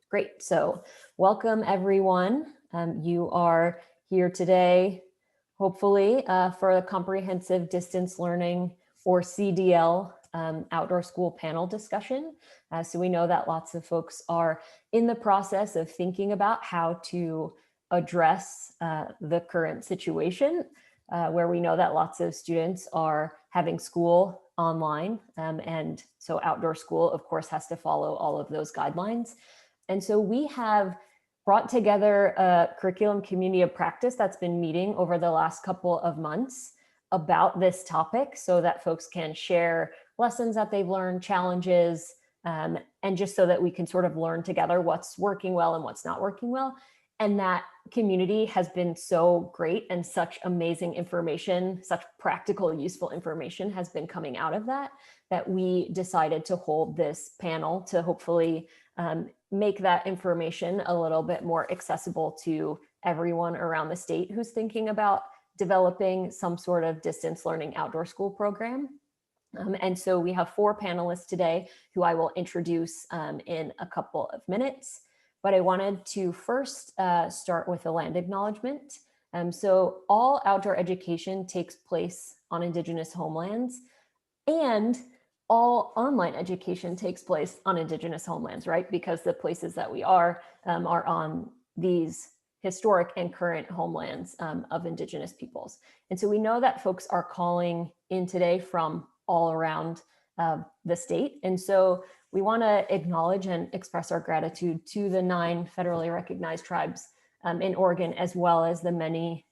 Great. So welcome, everyone. You are here today, hopefully, for a comprehensive distance learning or CDL outdoor school panel discussion. So we know that lots of folks are in the process of thinking about how to address the current situation, where we know that lots of students are having school online. And so outdoor school, of course, has to follow all of those guidelines. And so we have brought together a curriculum community of practice that's been meeting over the last couple of months about this topic so that folks can share lessons that they've learned, challenges, and just so that we can sort of learn together what's working well and what's not working well. And that community has been so great, and such amazing information, such practical, useful information has been coming out of that we decided to hold this panel to hopefully make that information a little bit more accessible to everyone around the state who's thinking about developing some sort of distance learning outdoor school program. And so we have 4 panelists today who I will introduce in a couple of minutes. But I wanted to first start with a land acknowledgement. So all outdoor education takes place on Indigenous homelands, and all online education takes place on Indigenous homelands, right? Because the places that we are on these historic and current homelands of Indigenous peoples. And so we know that folks are calling in today from all around the state. And so we want to acknowledge and express our gratitude to the 9 federally recognized tribes in Oregon, as well as the many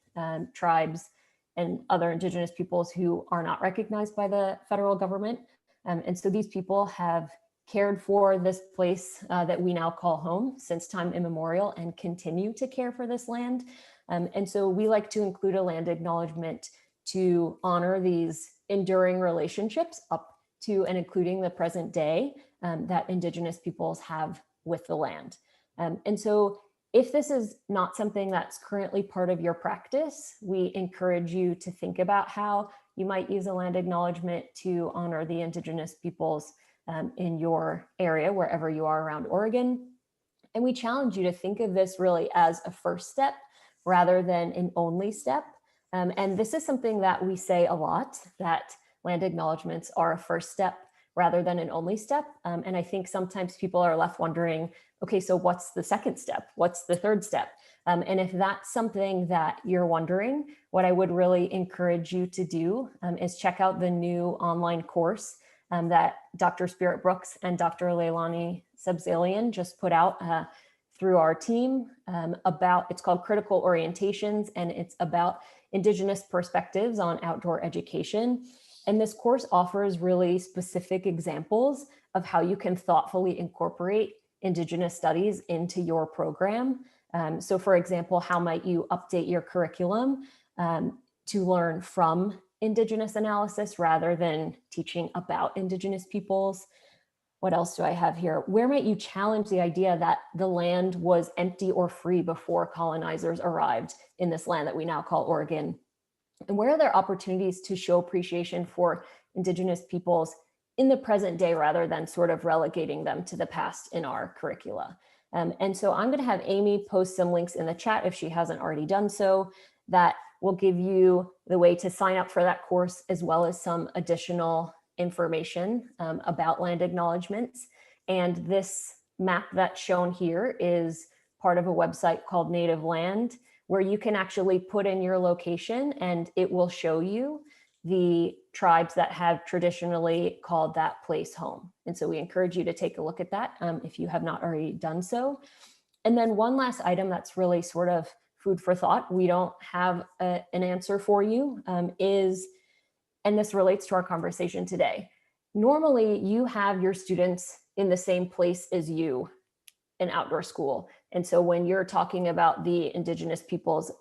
tribes and other Indigenous peoples who are not recognized by the federal government. And so these people have cared for this place that we now call home since time immemorial and continue to care for this land. And so we like to include a land acknowledgement to honor these enduring relationships up to and including the present day that Indigenous peoples have with the land. And so if this is not something that's currently part of your practice, we encourage you to think about how you might use a land acknowledgement to honor the Indigenous peoples in your area, wherever you are around Oregon. And we challenge you to think of this really as a first step rather than an only step. And this is something that we say a lot, that land acknowledgements are a first step rather than an only step. And I think sometimes people are left wondering, okay, so what's the second step? What's the third step? And if that's something that you're wondering, what I would really encourage you to do is check out the new online course that Dr. Spirit Brooks and Dr. Leilani Sebzalian just put out through our team it's called Critical Orientations, and it's about Indigenous perspectives on outdoor education. And this course offers really specific examples of how you can thoughtfully incorporate Indigenous studies into your program. So for example, how might you update your curriculum to learn from Indigenous analysis rather than teaching about Indigenous peoples? What else do I have here? Where might you challenge the idea that the land was empty or free before colonizers arrived in this land that we now call Oregon? And where are there opportunities to show appreciation for Indigenous peoples in the present day rather than sort of relegating them to the past in our curricula? And so I'm going to have Amy post some links in the chat if she hasn't already done so, that will give you the way to sign up for that course, as well as some additional information about land acknowledgements. And this map that's shown here is part of a website called Native Land, where you can actually put in your location and it will show you the tribes that have traditionally called that place home. And so we encourage you to take a look at that if you have not already done so. And then one last item that's really sort of food for thought, we don't have an answer for you, is, and this relates to our conversation today, normally you have your students in the same place as you in outdoor school. And so when you're talking about the Indigenous peoples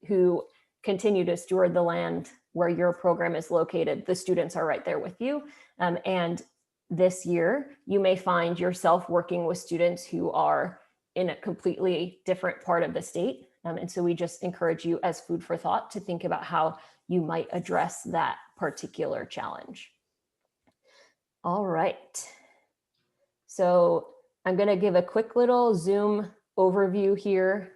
who continue to steward the land where your program is located, the students are right there with you. And this year, you may find yourself working with students who are in a completely different part of the state. And so we just encourage you as food for thought to think about how you might address that particular challenge. All right. So I'm going to give a quick little Zoom overview here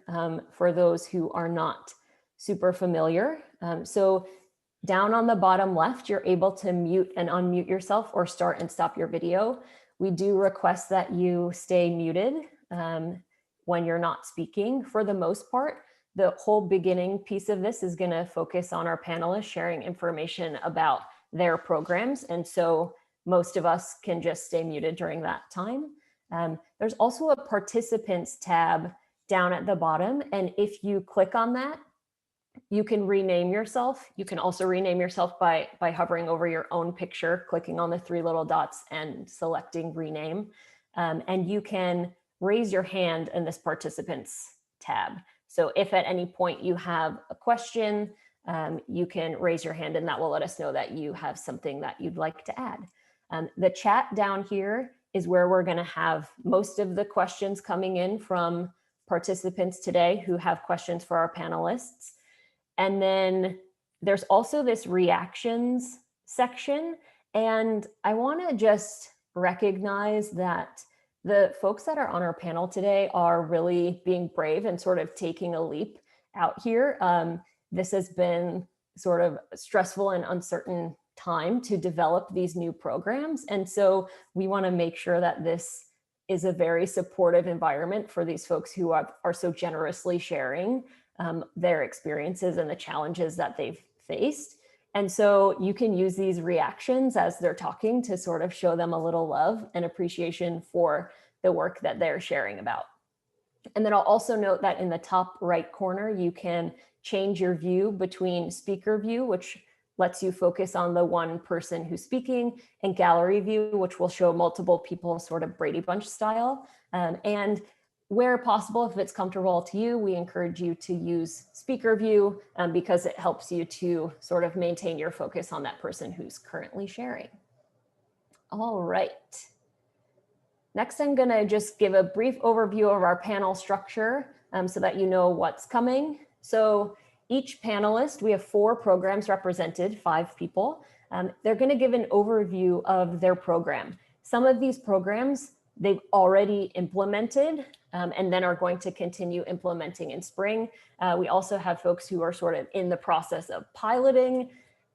for those who are not super familiar. So down on the bottom left, you're able to mute and unmute yourself or start and stop your video. We do request that you stay muted when you're not speaking. For the most part, the whole beginning piece of this is going to focus on our panelists sharing information about their programs. And so most of us can just stay muted during that time. There's also a participants tab down at the bottom. And if you click on that, you can rename yourself. You can also rename yourself by hovering over your own picture, clicking on the three little dots and selecting rename. And you can raise your hand in this participants tab. So if at any point you have a question, you can raise your hand and that will let us know that you have something that you'd like to add. The chat down here is where we're going to have most of the questions coming in from participants today who have questions for our panelists. And then there's also this reactions section. And I want to just recognize that the folks that are on our panel today are really being brave and sort of taking a leap out here. This has been sort of a stressful and uncertain time to develop these new programs. And so we want to make sure that this is a very supportive environment for these folks who are so generously sharing their experiences and the challenges that they've faced. And so you can use these reactions as they're talking to sort of show them a little love and appreciation for the work that they're sharing about. And then I'll also note that in the top right corner, you can change your view between speaker view, which lets you focus on the one person who's speaking, and gallery view, which will show multiple people sort of Brady Bunch style. And where possible, if it's comfortable to you, we encourage you to use speaker view because it helps you to sort of maintain your focus on that person who's currently sharing. All right. Next, I'm going to just give a brief overview of our panel structure so that you know what's coming. So each panelist, we have 4 programs represented, 5 people. They're going to give an overview of their program. Some of these programs they've already implemented and then are going to continue implementing in spring. We also have folks who are sort of in the process of piloting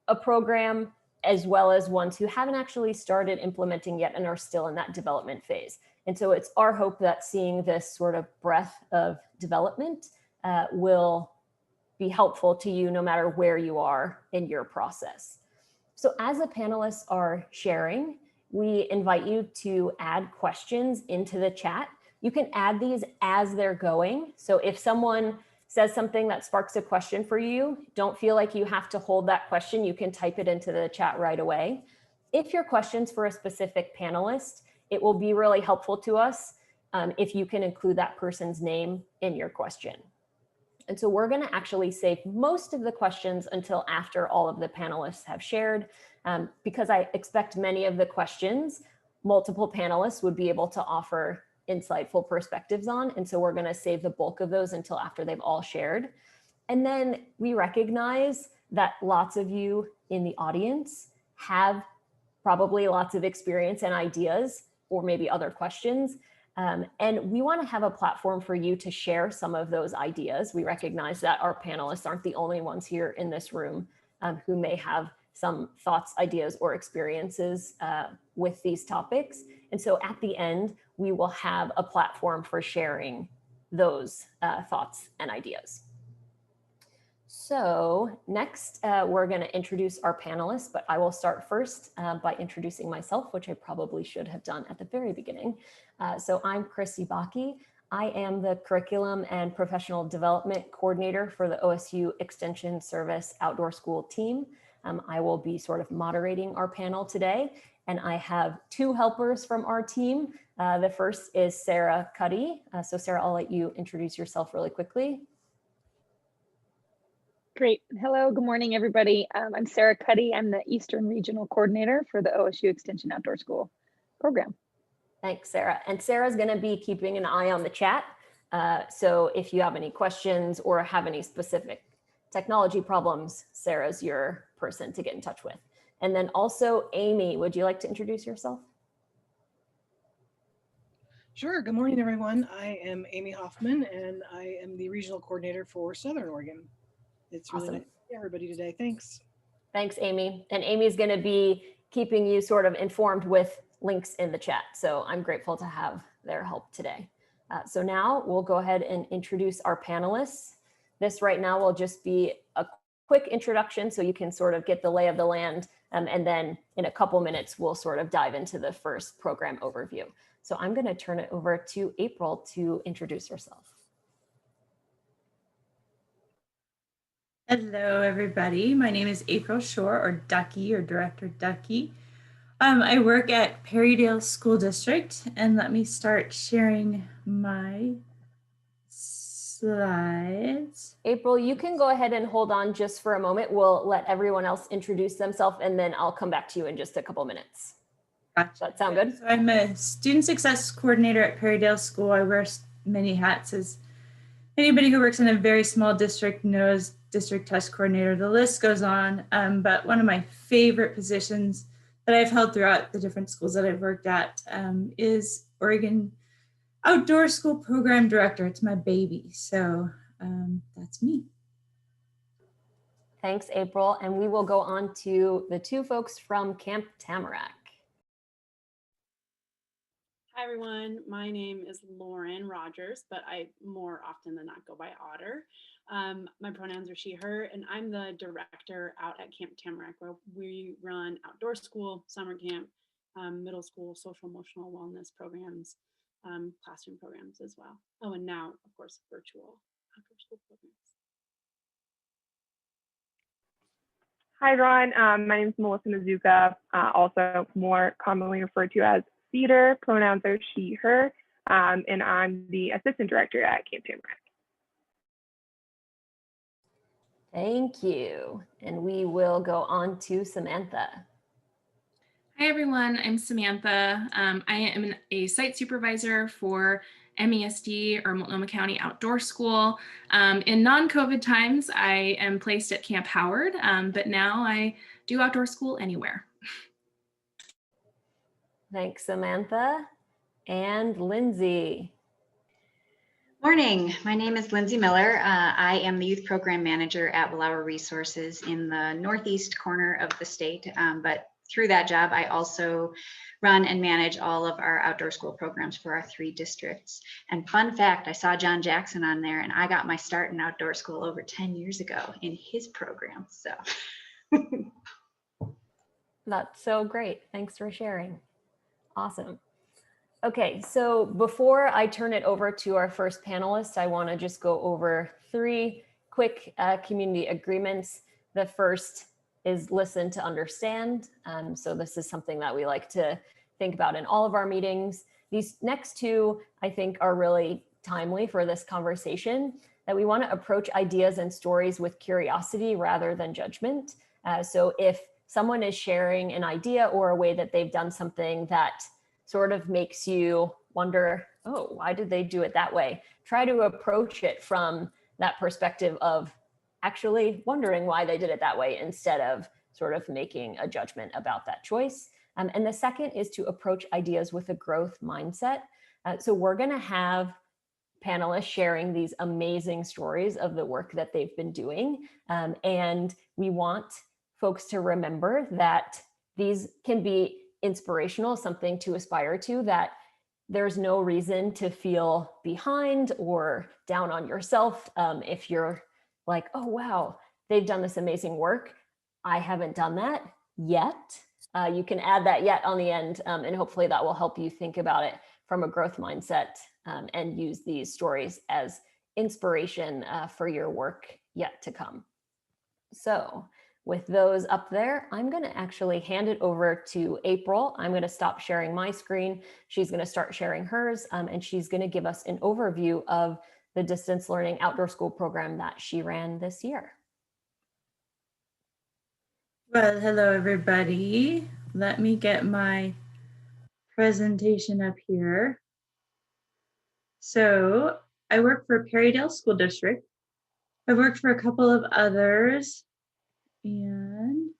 a program, as well as ones who haven't actually started implementing yet and are still in that development phase. And so it's our hope that seeing this sort of breadth of development will be helpful to you no matter where you are in your process. So as the panelists are sharing, we invite you to add questions into the chat. You can add these as they're going. So if someone says something that sparks a question for you, don't feel like you have to hold that question. You can type it into the chat right away. If your question's for a specific panelist, it will be really helpful to us if you can include that person's name in your question. And so we're going to actually save most of the questions until after all of the panelists have shared, because I expect many of the questions, multiple panelists would be able to offer insightful perspectives on. And so we're going to save the bulk of those until after they've all shared. And then we recognize that lots of you in the audience have probably lots of experience and ideas, or maybe other questions. And we want to have a platform for you to share some of those ideas. We recognize that our panelists aren't the only ones here in this room who may have some thoughts, ideas, or experiences with these topics. And so at the end, we will have a platform for sharing those thoughts and ideas. So next, we're going to introduce our panelists, but I will start first by introducing myself, which I probably should have done at the very beginning. So I'm Chrissy Bakke. I am the Curriculum and Professional Development Coordinator for the OSU Extension Service Outdoor School team. I will be sort of moderating our panel today, and I have 2 helpers from our team. The first is Sarah Cuddy. So Sarah, I'll let you introduce yourself really quickly. Great. Hello, good morning, everybody. I'm Sarah Cuddy. I'm the Eastern Regional Coordinator for the OSU Extension Outdoor School program. Thanks, Sarah. And Sarah's going to be keeping an eye on the chat. So if you have any questions or have any specific technology problems, Sarah's your person to get in touch with. And then also Amy, would you like to introduce yourself? Sure. Good morning, everyone. I am Amy Hoffman, and I am the regional coordinator for Southern Oregon. It's really nice Awesome. to see everybody today. Thanks. Thanks, Amy. And Amy's going to be keeping you sort of informed with links in the chat. So I'm grateful to have their help today. So now we'll go ahead and introduce our panelists. This right now will just be a quick introduction so you can sort of get the lay of the land. And then in a couple minutes, we'll sort of dive into the first program overview. So I'm going to turn it over to April to introduce herself. Hello, everybody. My name is April Shore, or Ducky, or Director Ducky. I work at Perrydale School District, and let me start sharing my slides. April, you can go ahead and hold on just for a moment. We'll let everyone else introduce themselves, and then I'll come back to you in just a couple minutes. Gotcha. Does that sound good? So I'm a student success coordinator at Perrydale School. I wear many hats, as anybody who works in a very small district knows. District test coordinator, the list goes on. But one of my favorite positions that I've held throughout the different schools that I've worked at is Oregon Outdoor School Program Director. It's my baby. So that's me. Thanks, April. And we will go on to the two folks from Camp Tamarack. Hi, everyone. My name is Lauren Rogers, but I more often than not go by Otter. My pronouns are she, her, and I'm the director out at Camp Tamarack, where we run outdoor school, summer camp, middle school, social emotional wellness programs, classroom programs as well. Oh, and now, of course, virtual outdoor school programs. Hi, everyone. My name is Melissa Mazuka, also more commonly referred to as Cedar. Pronouns are she, her, and I'm the assistant director at Camp Tamarack. Thank you. And we will go on to Samantha. Hi, everyone. I'm Samantha. I am a site supervisor for MESD, or Multnomah County Outdoor School. In non-COVID times, I am placed at Camp Howard, but now I do outdoor school anywhere. Thanks, Samantha. And Lindsay. Morning, my name is Lindsay Miller. I am the youth program manager at Willower Resources in the northeast corner of the state. But through that job, I also run and manage all of our outdoor school programs for our 3 districts. And fun fact, I saw John Jackson on there, and I got my start in outdoor school over 10 years ago in his program. So That's so great. Thanks for sharing. Awesome. Okay, so before I turn it over to our first panelist, I want to just go over 3 quick community agreements. The first is listen to understand. So this is something that we like to think about in all of our meetings. These next 2, I think, are really timely for this conversation, that we want to approach ideas and stories with curiosity rather than judgment. So if someone is sharing an idea or a way that they've done something that sort of makes you wonder, oh, why did they do it that way? Try to approach it from that perspective of actually wondering why they did it that way instead of sort of making a judgment about that choice. And the second is to approach ideas with a growth mindset. So we're going to have panelists sharing these amazing stories of the work that they've been doing. And we want folks to remember that these can be inspirational, something to aspire to, that there's no reason to feel behind or down on yourself if you're like, oh, wow, they've done this amazing work. I haven't done that yet. You can add that yet on the end, and hopefully that will help you think about it from a growth mindset and use these stories as inspiration for your work yet to come. So with those up there, I'm going to actually hand it over to April. I'm going to stop sharing my screen. She's going to start sharing hers, and she's going to give us an overview of the distance learning outdoor school program that she ran this year. Well, hello, everybody. Let me get my presentation up here. So I work for Perrydale School District. I've worked for a couple of others, and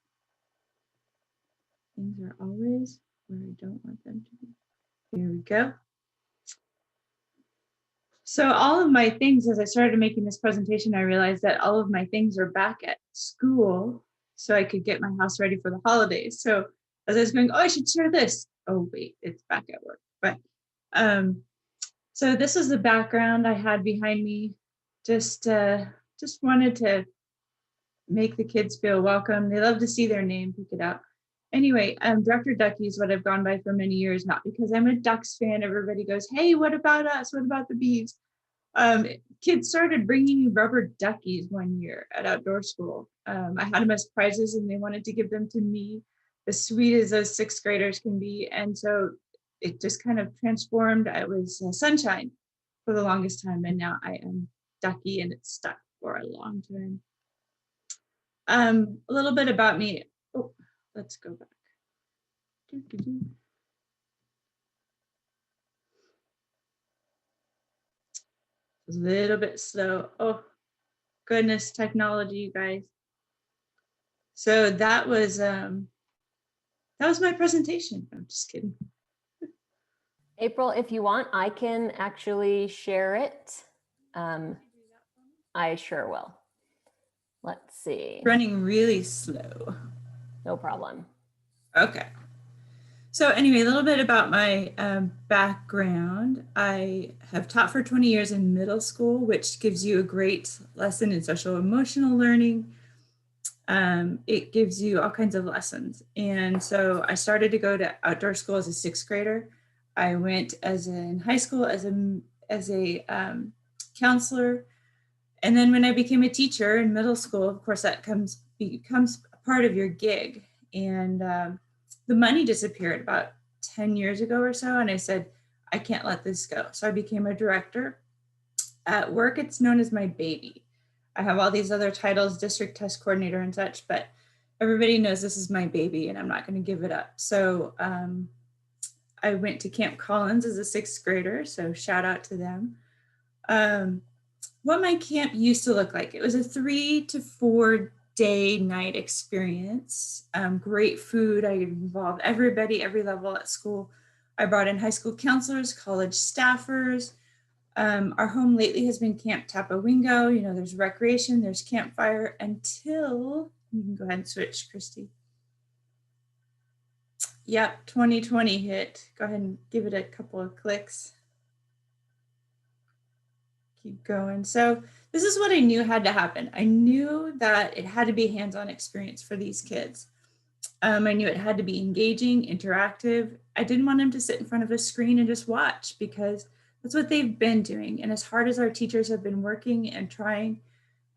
things are always where I don't want them to be. Here we go. So all of my things, as I started making this presentation, I realized that all of my things are back at school so I could get my house ready for the holidays. So as I was going, oh, I should share this. Oh, wait, it's back at work. But so this is the background I had behind me. Just wanted to make the kids feel welcome. They love to see their name, pick it out. Anyway, Dr. Ducky is what I've gone by for many years, not because I'm a Ducks fan. Everybody goes, hey, what about us? What about the Beavs? Kids started bringing me rubber duckies one year at outdoor school. I had them as prizes and they wanted to give them to me, as sweet as those sixth graders can be. And so it just kind of transformed. I was Sunshine for the longest time, and now I am Ducky, and it's stuck for a long time. A little bit about me. Oh, let's go back. It's a little bit slow. Oh, goodness, technology, you guys. So that was my presentation. I'm just kidding. April, if you want, I can actually share it. I sure will. Let's see. Running really slow. No problem. Okay. So anyway, a little bit about my background. I have taught for 20 years in middle school, which gives you a great lesson in social emotional learning. It gives you all kinds of lessons. And so I started to go to outdoor school as a sixth grader. I went in high school as a counselor. And then when I became a teacher in middle school, of course, that becomes a part of your gig. And the money disappeared about 10 years ago or so. And I said, I can't let this go. So I became a director. At work, it's known as my baby. I have all these other titles, district test coordinator and such, but everybody knows this is my baby and I'm not going to give it up. So I went to Camp Collins as a sixth grader. So shout out to them. What my camp used to look like, it was a 3 to 4 day night experience. Great food. I involved everybody, every level at school. I brought in high school counselors, college staffers. Our home lately has been Camp Tapawingo. You know, there's recreation, there's campfire until, you can go ahead and switch, Christy. Yep, 2020 hit. Go ahead and give it a couple of clicks. Keep going. So this is what I knew had to happen. I knew that it had to be a hands-on experience for these kids. I knew it had to be engaging, interactive. I didn't want them to sit in front of a screen and just watch, because that's what they've been doing. And as hard as our teachers have been working and trying,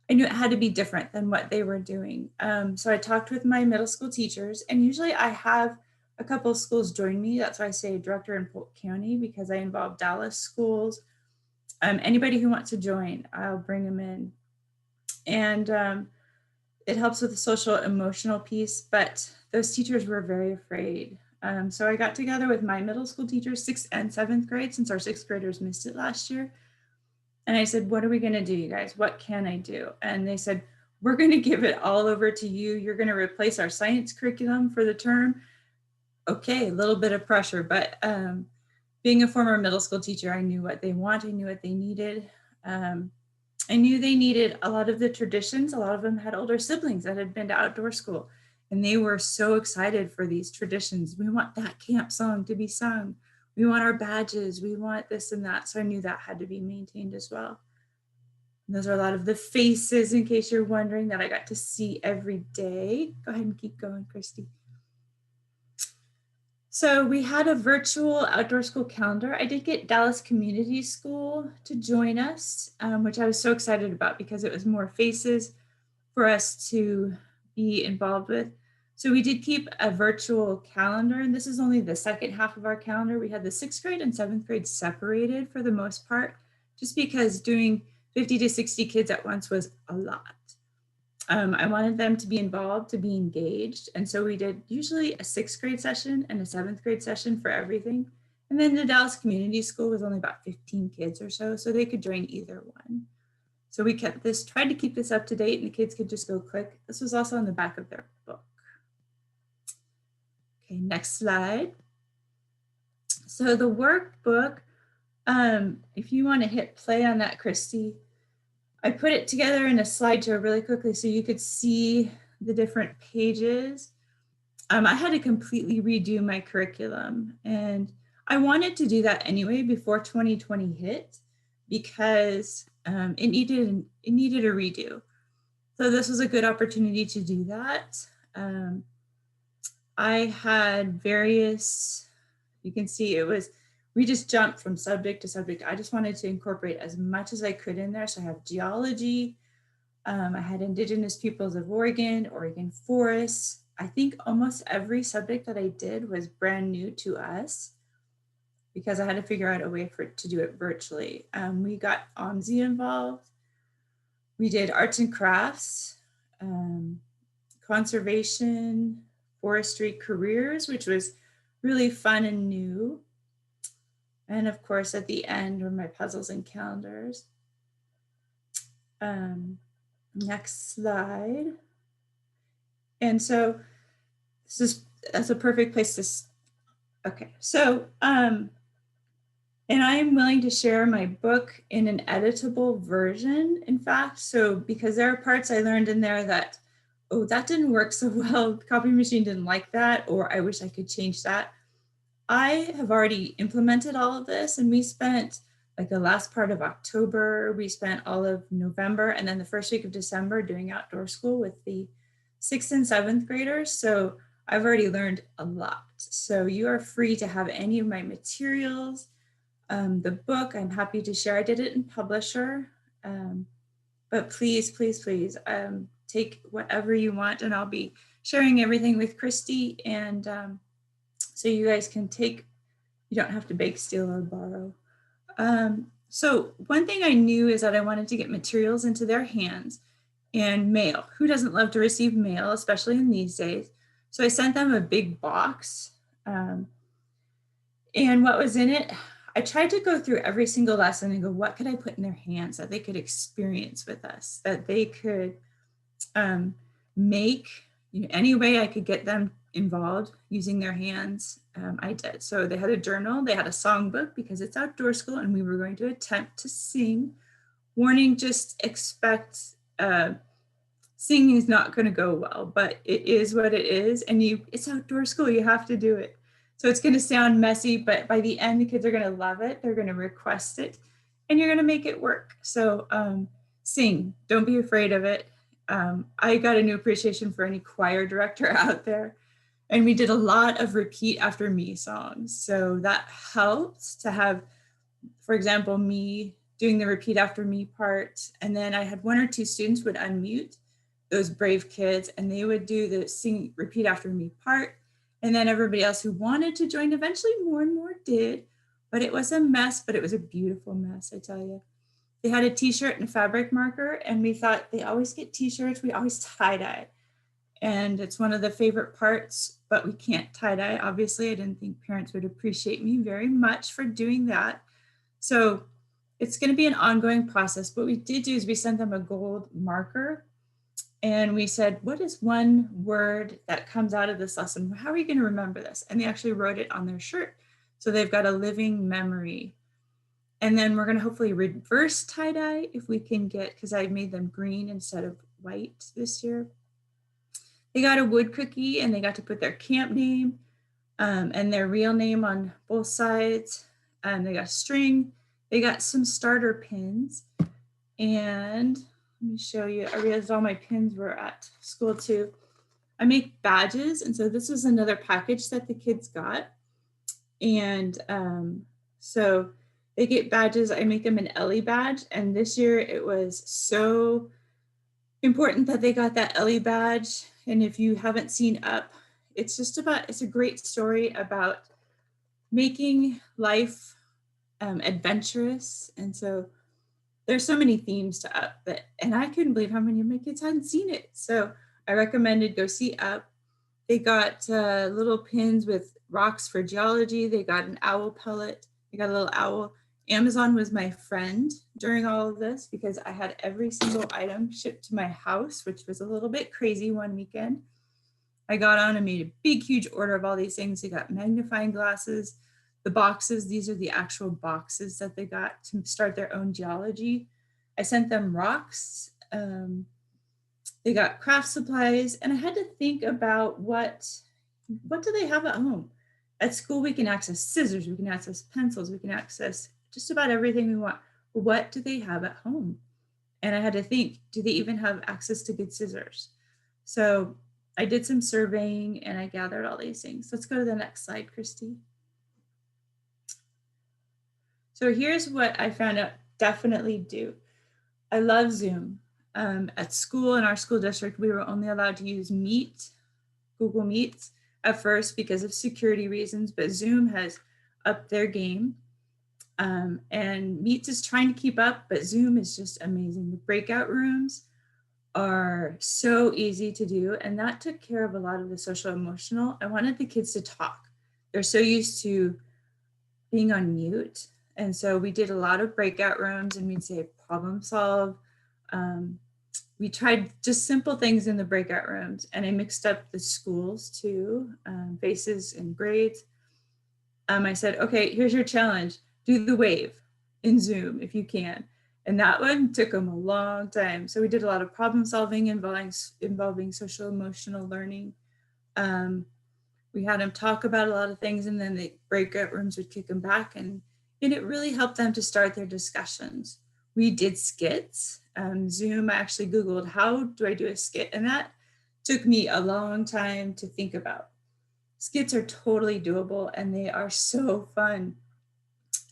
I knew it had to be different than what they were doing. So I talked with my middle school teachers, and usually I have a couple of schools join me. That's why I say director in Polk County, because I involve Dallas schools. Anybody who wants to join, I'll bring them in. And it helps with the social emotional piece, but those teachers were very afraid. So I got together with my middle school teachers, 6th and 7th grade, since our 6th graders missed it last year. And I said, what are we going to do, you guys? What can I do? And they said, we're going to give it all over to you. You're going to replace our science curriculum for the term. Okay, a little bit of pressure, but being a former middle school teacher, I knew what they want. I knew what they needed. I knew they needed a lot of the traditions. A lot of them had older siblings that had been to outdoor school, and they were so excited for these traditions. We want that camp song to be sung. We want our badges. We want this and that. So I knew that had to be maintained as well. And those are a lot of the faces, in case you're wondering, that I got to see every day. Go ahead and keep going, Christy. So we had a virtual outdoor school calendar. I did get Dallas Community School to join us, which I was so excited about, because it was more faces for us to be involved with. So we did keep a virtual calendar, and this is only the second half of our calendar. We had the 6th grade and 7th grade separated for the most part, just because doing 50 to 60 kids at once was a lot. I wanted them to be involved, to be engaged. And so we did usually a 6th grade session and a 7th grade session for everything. And then the Dallas Community School was only about 15 kids or so they could join either one. So we kept this, tried to keep this up to date, and the kids could just go click. This was also on the back of their book. Okay, next slide. So the workbook If you want to hit play on that, Christy, I put it together in a slideshow really quickly so you could see the different pages. I had to completely redo my curriculum, and I wanted to do that anyway before 2020 hit because it needed a redo. So this was a good opportunity to do that. I had various, you can see we just jumped from subject to subject. I just wanted to incorporate as much as I could in there. So I have geology, I had Indigenous Peoples of Oregon, Oregon forests. I think almost every subject that I did was brand new to us because I had to figure out a way to do it virtually. We got OMSI involved. We did arts and crafts, conservation, forestry careers, which was really fun and new. And of course, at the end were my puzzles and calendars. Next slide. And so that's a perfect place to, okay. So, and I am willing to share my book in an editable version, in fact. So, because there are parts I learned in there that, oh, that didn't work so well. The copy machine didn't like that, or I wish I could change that. I have already implemented all of this, and we spent like the last part of October, we spent all of November, and then the first week of December doing outdoor school with the 6th and 7th graders. So I've already learned a lot. So you are free to have any of my materials. The book, I'm happy to share. I did it in Publisher, but please, please, please take whatever you want, and I'll be sharing everything with Christy, and so you guys can take, you don't have to beg, steal, or borrow. So one thing I knew is that I wanted to get materials into their hands and mail. Who doesn't love to receive mail, especially in these days? So I sent them a big box. And what was in it, I tried to go through every single lesson and go, what could I put in their hands that they could experience with us, that they could make, any way I could get them involved using their hands. I did. So they had a journal, they had a songbook because it's outdoor school and we were going to attempt to sing. Warning, just expect singing is not going to go well, but it is what it is. And it's outdoor school, you have to do it. So it's going to sound messy, but by the end, the kids are going to love it. They're going to request it and you're going to make it work. So sing, don't be afraid of it. I got a new appreciation for any choir director out there. And we did a lot of repeat after me songs. So that helped to have, for example, me doing the repeat after me part. And then I had 1 or 2 students would unmute, those brave kids, and they would do the sing repeat after me part. And then everybody else who wanted to join, eventually more and more did, but it was a mess, but it was a beautiful mess, I tell you. They had a t-shirt and a fabric marker, and we thought they always get t-shirts, we always tie-dye. And it's one of the favorite parts, but we can't tie-dye. Obviously, I didn't think parents would appreciate me very much for doing that. So it's going to be an ongoing process. What we did do is we sent them a gold marker and we said, what is one word that comes out of this lesson? How are you going to remember this? And they actually wrote it on their shirt. So they've got a living memory. And then we're going to hopefully reverse tie-dye if we can get, because I made them green instead of white this year. They got a wood cookie and they got to put their camp name and their real name on both sides. They got a string. They got some starter pins. And let me show you. I realized all my pins were at school too. I make badges. And so this is another package that the kids got. And so they get badges. I make them an Ellie badge. And this year it was so important that they got that Ellie badge. And if you haven't seen Up, it's just about, it's a great story about making life adventurous. And so there's so many themes to Up that, and I couldn't believe how many of my kids hadn't seen it. So I recommended go see Up. They got little pins with rocks for geology. They got an owl pellet. They got a little owl. Amazon was my friend during all of this because I had every single item shipped to my house, which was a little bit crazy one weekend. I got on and made a big, huge order of all these things. They got magnifying glasses. The boxes, these are the actual boxes that they got to start their own geology. I sent them rocks. They got craft supplies, and I had to think about what do they have at home? At school, we can access scissors, we can access pencils, we can access just about everything we want. What do they have at home? And I had to think, do they even have access to good scissors? So I did some surveying and I gathered all these things. Let's go to the next slide, Christy. So here's what I found out definitely do. I love Zoom. At school, in our school district, we were only allowed to use Meet, Google Meets at first because of security reasons, but Zoom has upped their game. And Meet is trying to keep up, but Zoom is just amazing. The breakout rooms are so easy to do, and that took care of a lot of the social emotional. I wanted the kids to talk. They're so used to being on mute. And so we did a lot of breakout rooms, and we'd say problem solve. We tried just simple things in the breakout rooms, and I mixed up the schools too, faces and grades. I said, okay, here's your challenge. Do the wave in Zoom if you can. And that one took them a long time. So we did a lot of problem solving involving social emotional learning. We had them talk about a lot of things, and then the breakout rooms would kick them back, and it really helped them to start their discussions. We did skits. Zoom, I actually Googled, how do I do a skit? And that took me a long time to think about. Skits are totally doable, and they are so fun.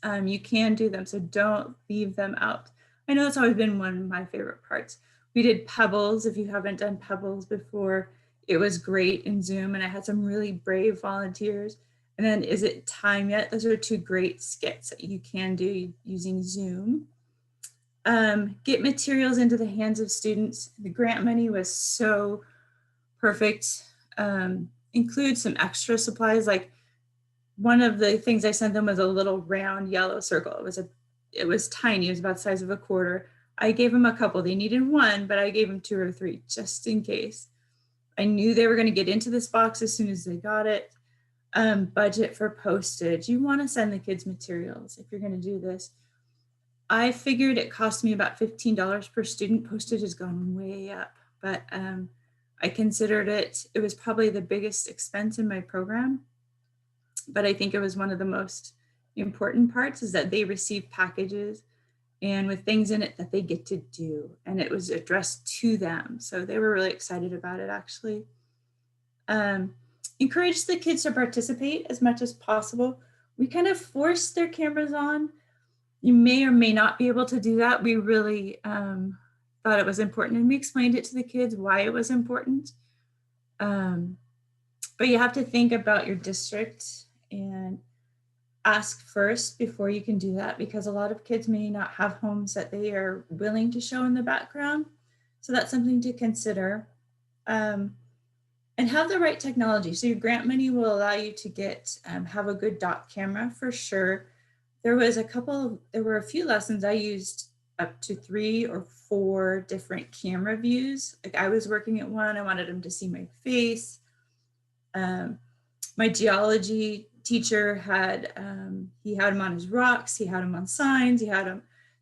You can do them, so don't leave them out. I know it's always been one of my favorite parts. We did Pebbles. If you haven't done Pebbles before, it was great in Zoom, and I had some really brave volunteers. And then Is It Time Yet? Those are two great skits that you can do using Zoom. Get materials into the hands of students. The grant money was so perfect. Include some extra supplies, like one of the things I sent them was a little round yellow circle. It was tiny. It was about the size of a quarter. I gave them a couple. They needed one, but I gave them 2 or 3 just in case. I knew they were going to get into this box as soon as they got it. Budget for postage. You want to send the kids materials if you're going to do this. I figured it cost me about $15 per student. Postage has gone way up, but I considered it was probably the biggest expense in my program. But I think it was one of the most important parts, is that they receive packages and with things in it that they get to do. And it was addressed to them. So they were really excited about it, actually. Encourage the kids to participate as much as possible. We kind of forced their cameras on. You may or may not be able to do that. We really thought it was important, and we explained it to the kids why it was important. But you have to think about your district and ask first before you can do that, because a lot of kids may not have homes that they are willing to show in the background. So that's something to consider. And have the right technology. So your grant money will allow you to have a good dot camera for sure. There were a few lessons I used up to 3 or 4 different camera views. Like I was working at one, I wanted them to see my face. My geology teacher had them on his rocks, he had them on signs,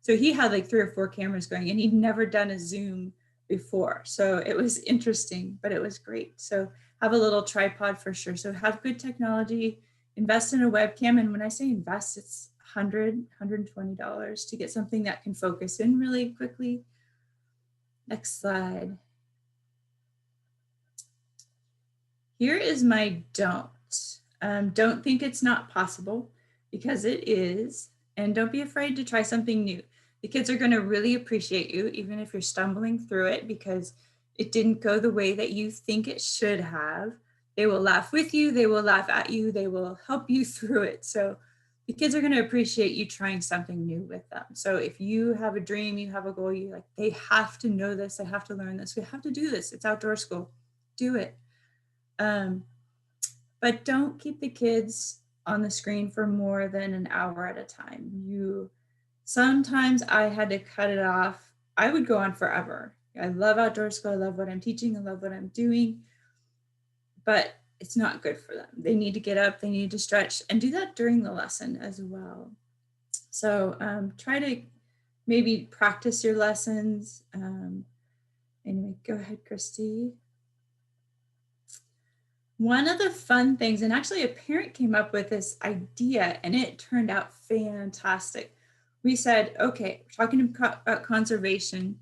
so he had like 3 or 4 cameras going, and he'd never done a Zoom before. So it was interesting, but it was great. So have a little tripod for sure. So have good technology, invest in a webcam. And when I say invest, it's $100, $120 to get something that can focus in really quickly. Next slide. Here is my don't. Don't think it's not possible, because it is. And don't be afraid to try something new. The kids are going to really appreciate you, even if you're stumbling through it, because it didn't go the way that you think it should have. They will laugh with you. They will laugh at you. They will help you through it. So the kids are going to appreciate you trying something new with them. So if you have a dream, you have a goal, you like, they have to know this. They have to learn this. We have to do this. It's outdoor school. Do it. But don't keep the kids on the screen for more than an hour at a time. Sometimes I had to cut it off. I would go on forever. I love outdoor school. I love what I'm teaching. I love what I'm doing. But it's not good for them. They need to get up, they need to stretch, and do that during the lesson as well. So try to maybe practice your lessons. Anyway, go ahead, Christy. One of the fun things, and actually a parent came up with this idea and it turned out fantastic. We said, okay, we're talking about conservation.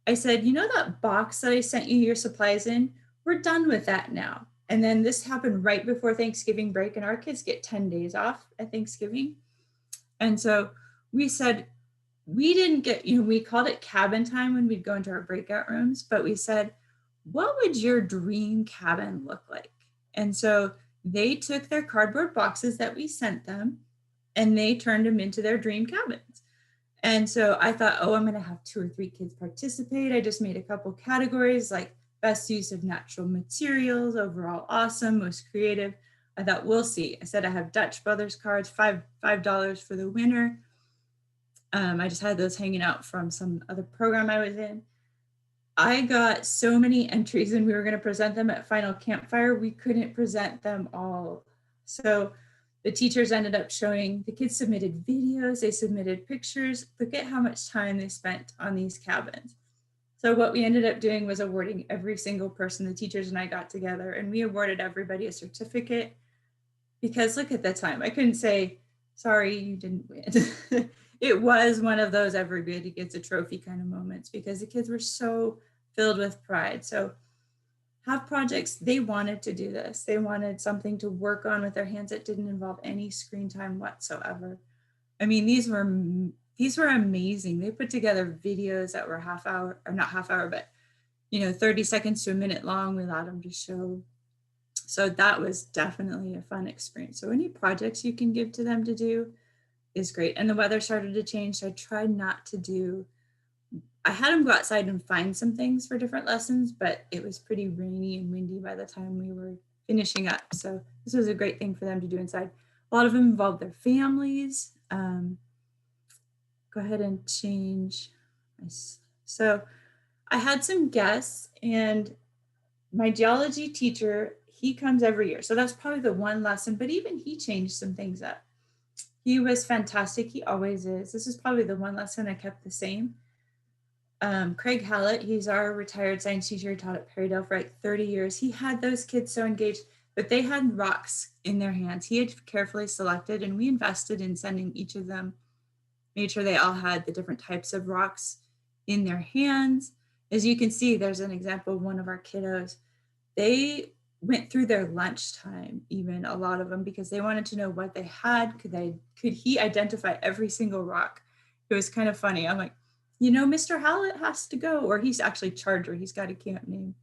I said, you know that box that I sent you your supplies in? We're done with that now. And then this happened right before Thanksgiving break, and our kids get 10 days off at Thanksgiving. And so we said, we didn't get, we called it cabin time when we'd go into our breakout rooms, but we said, what would your dream cabin look like? And so they took their cardboard boxes that we sent them and they turned them into their dream cabins. And so I thought, oh, I'm going to have 2 or 3 kids participate. I just made a couple categories like best use of natural materials, overall awesome, most creative. I thought, we'll see. I said I have Dutch Brothers cards, $5 for the winner. I just had those hanging out from some other program I was in. I got so many entries and we were going to present them at Final Campfire. We couldn't present them all. So the teachers ended up showing, the kids submitted videos, they submitted pictures. Look at how much time they spent on these cabins. So what we ended up doing was awarding every single person, the teachers and I got together, and we awarded everybody a certificate, because look at the time. I couldn't say, sorry, you didn't win. It was one of those everybody gets a trophy kind of moments, because the kids were so filled with pride. So have projects. They wanted to do this. They wanted something to work on with their hands that didn't involve any screen time whatsoever. I mean, these were amazing. They put together videos that were half hour, or not half hour, but 30 seconds to a minute long. We allowed them to show. So that was definitely a fun experience. So any projects you can give to them to do is great. And the weather started to change, so I tried not to do, I had them go outside and find some things for different lessons, but it was pretty rainy and windy by the time we were finishing up. So this was a great thing for them to do inside. A lot of them involved their families. Go ahead and change. So I had some guests, and my geology teacher, he comes every year. So that's probably the one lesson, but even he changed some things up. He was fantastic. He always is. This is probably the one lesson I kept the same. Craig Hallett, he's our retired science teacher. He taught at Perrydale for like 30 years. He had those kids so engaged, but they had rocks in their hands. He had carefully selected, and we invested in sending each of them, made sure they all had the different types of rocks in their hands. As you can see, there's an example of one of our kiddos. They went through their lunchtime, even a lot of them, because they wanted to know what they had. Could he identify every single rock? It was kind of funny. I'm like, Mr. Hallett has to go, or he's actually Charger. He's got a camp name.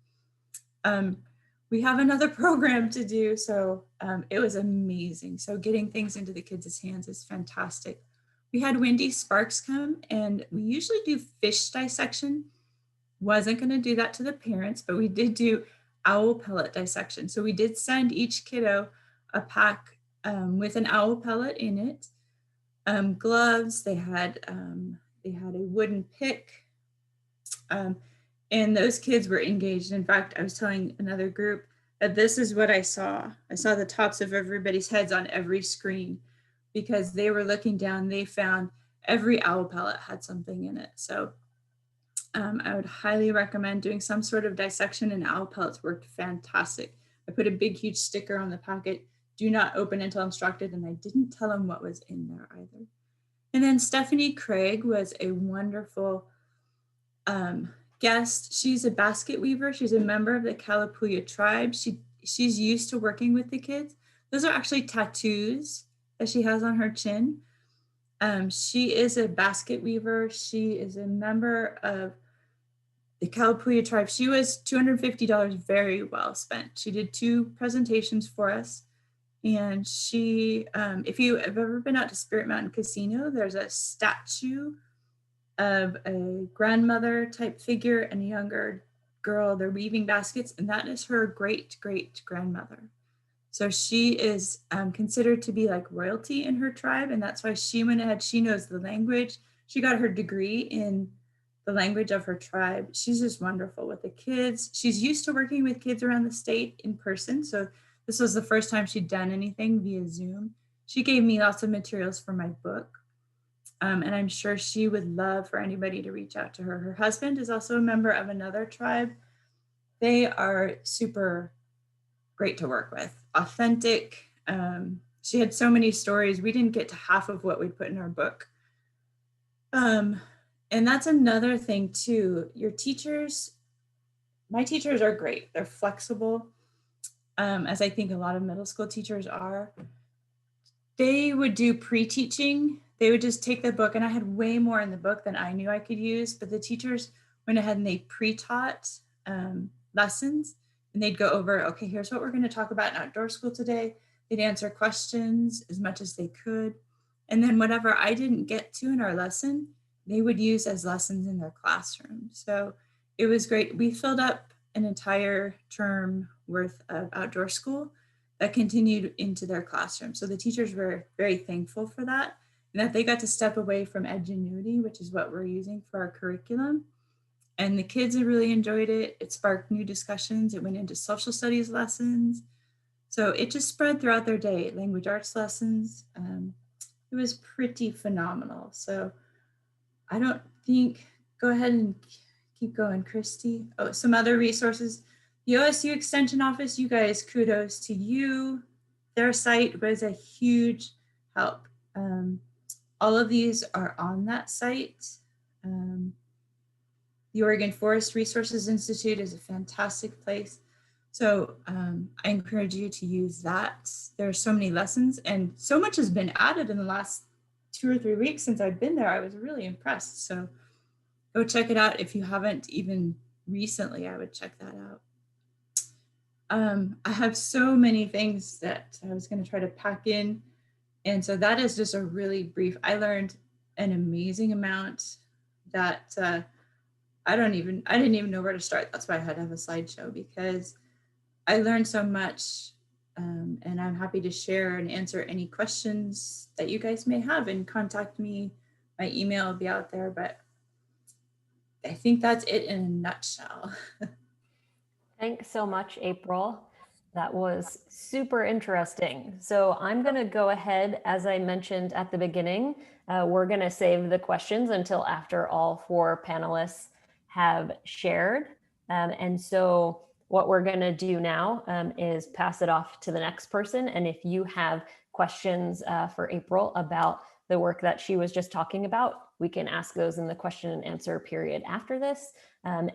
We have another program to do. So it was amazing. So getting things into the kids' hands is fantastic. We had Wendy Sparks come, and we usually do fish dissection. Wasn't going to do that to the parents, but we did do owl pellet dissection. So we did send each kiddo a pack with an owl pellet in it, gloves. They had a wooden pick, and those kids were engaged. In fact, I was telling another group that this is what I saw. I saw the tops of everybody's heads on every screen, because they were looking down. They found every owl pellet had something in it. So I would highly recommend doing some sort of dissection, and owl pellets worked fantastic. I put a big, huge sticker on the packet, do not open until instructed, and I didn't tell them what was in there either. And then Stephanie Craig was a wonderful guest. She's a basket weaver. She's a member of the Kalapuya tribe. She's used to working with the kids. Those are actually tattoos that she has on her chin. She is a basket weaver. She is a member of the Kalapuya tribe. She was $250 very well spent. She did 2 presentations for us. And she, if you have ever been out to Spirit Mountain Casino, there's a statue of a grandmother type figure and a younger girl. They're weaving baskets, and that is her great grandmother. So she is considered to be like royalty in her tribe, and that's why she went ahead. She knows the language. She got her degree in the language of her tribe. She's just wonderful with the kids. She's used to working with kids around the state in person. So this was the first time she'd done anything via Zoom. She gave me lots of materials for my book. And I'm sure she would love for anybody to reach out to her. Her husband is also a member of another tribe. They are super great to work with, authentic. She had so many stories. We didn't get to half of what we put in our book. And that's another thing too. Your teachers, my teachers are great. They're flexible, as I think a lot of middle school teachers are. They would do pre-teaching. They would just take the book, and I had way more in the book than I knew I could use, but the teachers went ahead and they pre-taught lessons, and they'd go over, okay, here's what we're going to talk about in outdoor school today. They'd answer questions as much as they could. And then whatever I didn't get to in our lesson, they would use as lessons in their classroom. So it was great. We filled up an entire term worth of outdoor school that continued into their classroom. So the teachers were very thankful for that, and that they got to step away from Edgenuity, which is what we're using for our curriculum. And the kids really enjoyed it. It sparked new discussions. It went into social studies lessons. So it just spread throughout their day, language arts lessons. It was pretty phenomenal. So I don't think, go ahead and keep going, Christy. Oh, some other resources. The OSU Extension Office, you guys, kudos to you. Their site was a huge help. All of these are on that site. The Oregon Forest Resources Institute is a fantastic place. So I encourage you to use that. There are so many lessons, and so much has been added in the last 2 or 3 weeks since I've been there. I was really impressed. So go check it out. If you haven't even recently, I would check that out. I have so many things that I was going to try to pack in. And so that is just a really brief. I learned an amazing amount that I didn't even know where to start. That's why I had to have a slideshow, because I learned so much, and I'm happy to share and answer any questions that you guys may have, and contact me. My email will be out there, but I think that's it in a nutshell. Thanks so much, April. That was super interesting. So I'm going to go ahead, as I mentioned at the beginning, we're going to save the questions until after all 4 panelists have shared. And so what we're going to do now is pass it off to the next person. And if you have questions for April about the work that she was just talking about, we can ask those in the question and answer period after this,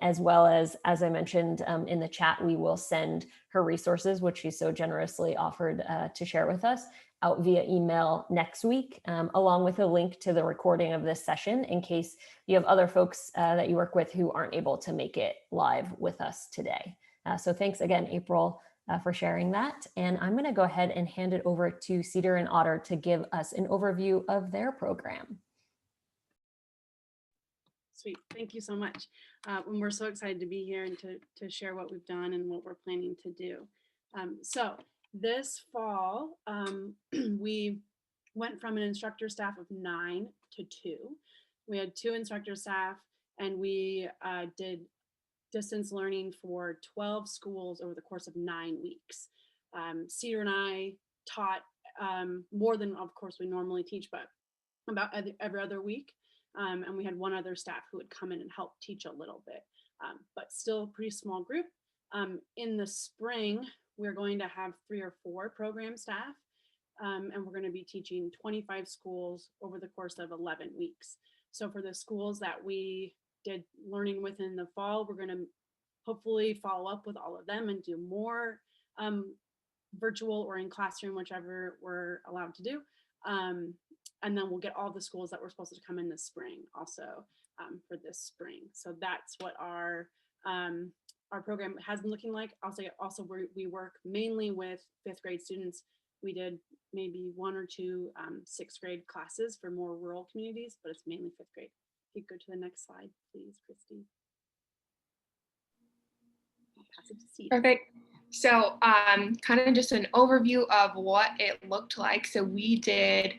as well as I mentioned in the chat, we will send her resources, which she so generously offered to share with us, out via email next week, along with a link to the recording of this session in case you have other folks that you work with who aren't able to make it live with us today. So thanks again, April, for sharing that. And I'm going to go ahead and hand it over to Cedar and Otter to give us an overview of their program. Sweet, thank you so much. And we're so excited to be here and to share what we've done and what we're planning to do. So this fall, we went from an instructor staff of 9 to 2. We had 2 instructor staff, and we did distance learning for 12 schools over the course of 9 weeks. Cedar and I taught more than, of course, we normally teach, but about every other week. And we had 1 other staff who would come in and help teach a little bit, but still a pretty small group. In the spring, we're going to have 3 or 4 program staff, and we're going to be teaching 25 schools over the course of 11 weeks. So for the schools that we did learning with in the fall, we're going to hopefully follow up with all of them and do more virtual or in classroom, whichever we're allowed to do. And then we'll get all the schools that were supposed to come in this spring also for this spring. So that's what our program has been looking like. Also we work mainly with 5th grade students. We did maybe 1 or 2 6th grade classes for more rural communities, but it's mainly 5th grade. If you go to the next slide, please, Christy. I'll pass it to Steve. Perfect. So kind of just an overview of what it looked like. So we did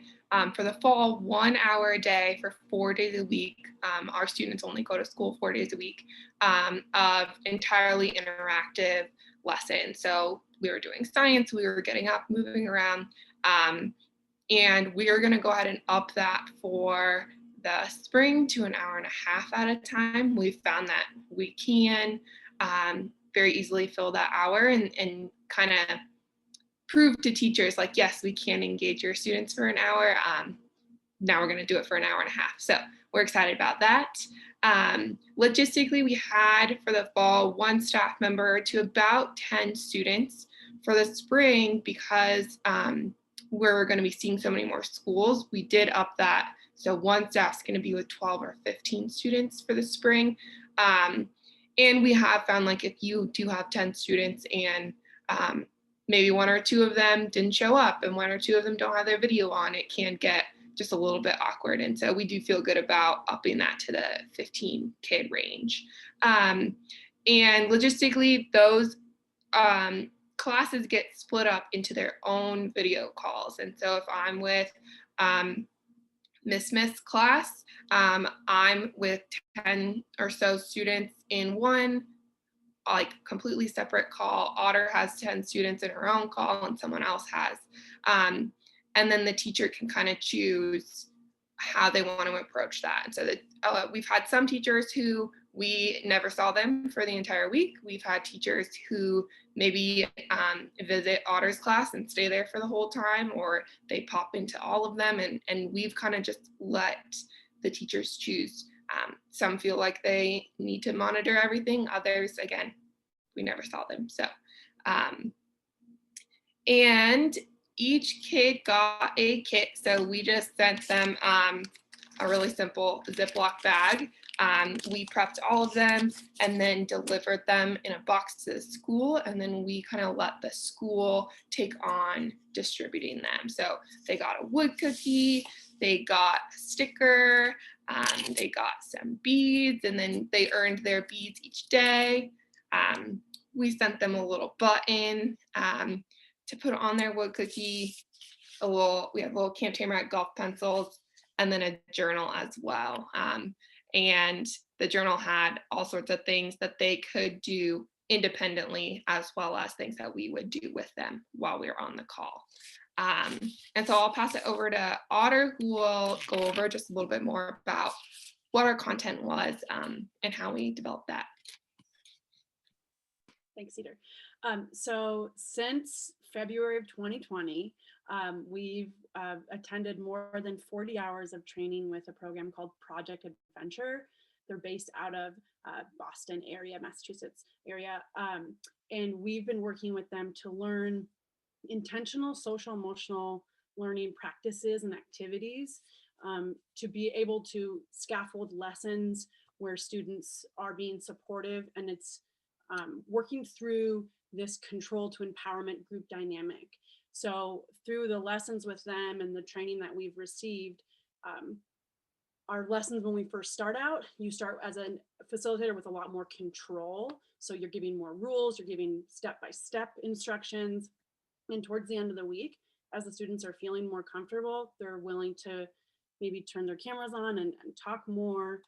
For the fall, 1 hour a day for 4 days a week. Our students only go to school 4 days a week of entirely interactive lessons. So we were doing science, we were getting up, moving around, and we are going to go ahead and up that for the spring to 1.5 hours at a time. We've found that we can very easily fill that hour and kind of prove to teachers like, yes, we can engage your students for 1 hour. Now we're going to do it for 1.5 hours. So we're excited about that. Logistically, we had for the fall 1 staff member to about 10 students. For the spring, because we're going to be seeing so many more schools, we did up that. So 1 staff's going to be with 12 or 15 students for the spring. And we have found, like, if you do have 10 students and maybe 1 or 2 of them didn't show up and 1 or 2 of them don't have their video on, it can get just a little bit awkward. And so we do feel good about upping that to the 15 kid range. And logistically, those classes get split up into their own video calls. And so if I'm with Miss Smith's class, I'm with 10 or so students in one, like, completely separate call. Otter has 10 students in her own call and someone else has. And then the teacher can kind of choose how they want to approach that. And so that we've had some teachers who we never saw them for the entire week. We've had teachers who maybe visit Otter's class and stay there for the whole time, or they pop into all of them. And we've kind of just let the teachers choose. Some feel like they need to monitor everything. Others, again, we never saw them. So, and each kid got a kit. So we just sent them a really simple Ziploc bag. We prepped all of them and then delivered them in a box to the school. And then we kind of let the school take on distributing them. So they got a wood cookie, they got a sticker, they got some beads, and then they earned their beads each day. We sent them a little button to put on their wood cookie. We have little Camp Tamarack golf pencils, and then a journal as well. And the journal had all sorts of things that they could do independently, as well as things that we would do with them while we were on the call. And so I'll pass it over to Otter, who will go over just a little bit more about what our content was and how we developed that. Thanks, Cedar. So since February of 2020, we've attended more than 40 hours of training with a program called Project Adventure. They're based out of Boston area, Massachusetts area. And we've been working with them to learn intentional social emotional learning practices and activities to be able to scaffold lessons where students are being supportive, and it's working through this control to empowerment group dynamic. So through the lessons with them and the training that we've received, our lessons when we first start out, you start as a facilitator with a lot more control. So you're giving more rules, you're giving step-by-step instructions. And towards the end of the week, as the students are feeling more comfortable, they're willing to maybe turn their cameras on and talk more.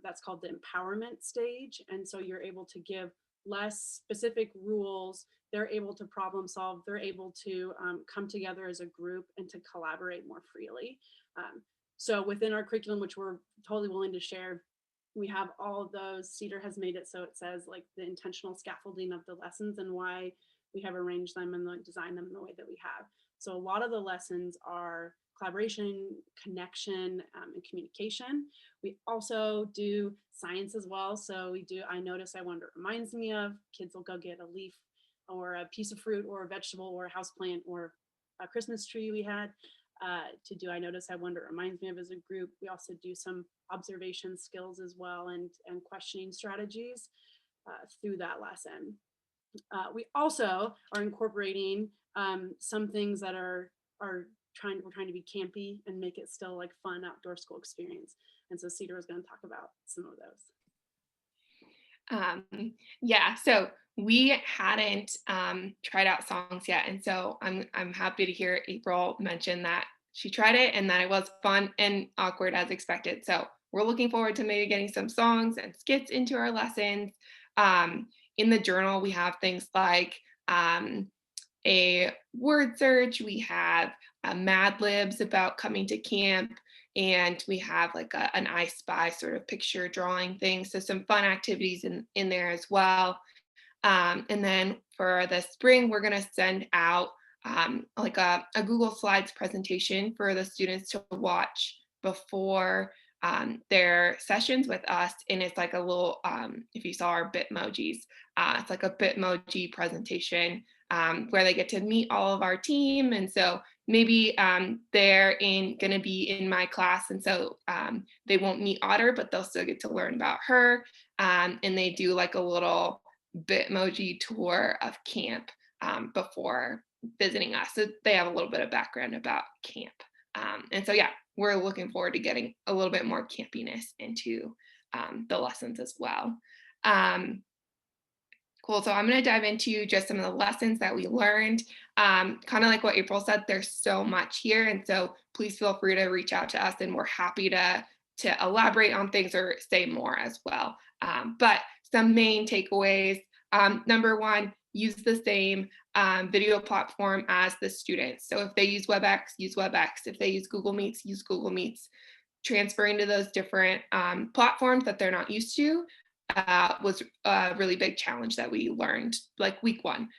That's called the empowerment stage. And so you're able to give less specific rules. They're able to problem solve. They're able to come together as a group and to collaborate more freely. So within our curriculum, which we're totally willing to share, we have all of those. Cedar has made it so it says like the intentional scaffolding of the lessons and why we have arranged them and designed them in the way that we have. So a lot of the lessons are collaboration, connection, and communication. We also do science as well. So we do I Notice, I Wonder, It Reminds Me Of. Kids will go get a leaf or a piece of fruit or a vegetable or a houseplant or a Christmas tree we had to do I Notice, I Wonder, It Reminds Me Of as a group. We also do some observation skills as well and questioning strategies through that lesson. We also are incorporating some things that we're trying to be campy and make it still like fun outdoor school experience. And so Cedar is going to talk about some of those. Yeah, so we hadn't tried out songs yet, and so I'm happy to hear April mention that she tried it and that it was fun and awkward as expected. So we're looking forward to maybe getting some songs and skits into our lessons. In the journal, we have things like a word search, we have Mad Libs about coming to camp, and we have like an I Spy sort of picture drawing thing. So some fun activities in there as well. And then for the spring, we're going to send out like a Google Slides presentation for the students to watch before their sessions with us. And it's like a little, if you saw our Bitmojis, it's like a Bitmoji presentation where they get to meet all of our team. And so maybe they're going to be in my class. And so they won't meet Otter, but they'll still get to learn about her. And they do like a little Bitmoji tour of camp before visiting us. So they have a little bit of background about camp. And so, yeah, we're looking forward to getting a little bit more campiness into the lessons as well. Cool. So I'm going to dive into just some of the lessons that we learned. Kind of like what April said, there's so much here. And so please feel free to reach out to us and we're happy to elaborate on things or say more as well. But some main takeaways. Number one, use the same video platform as the students. So if they use WebEx, use WebEx. If they use Google Meets, use Google Meets. Transferring to those different platforms that they're not used to was a really big challenge that we learned like week one.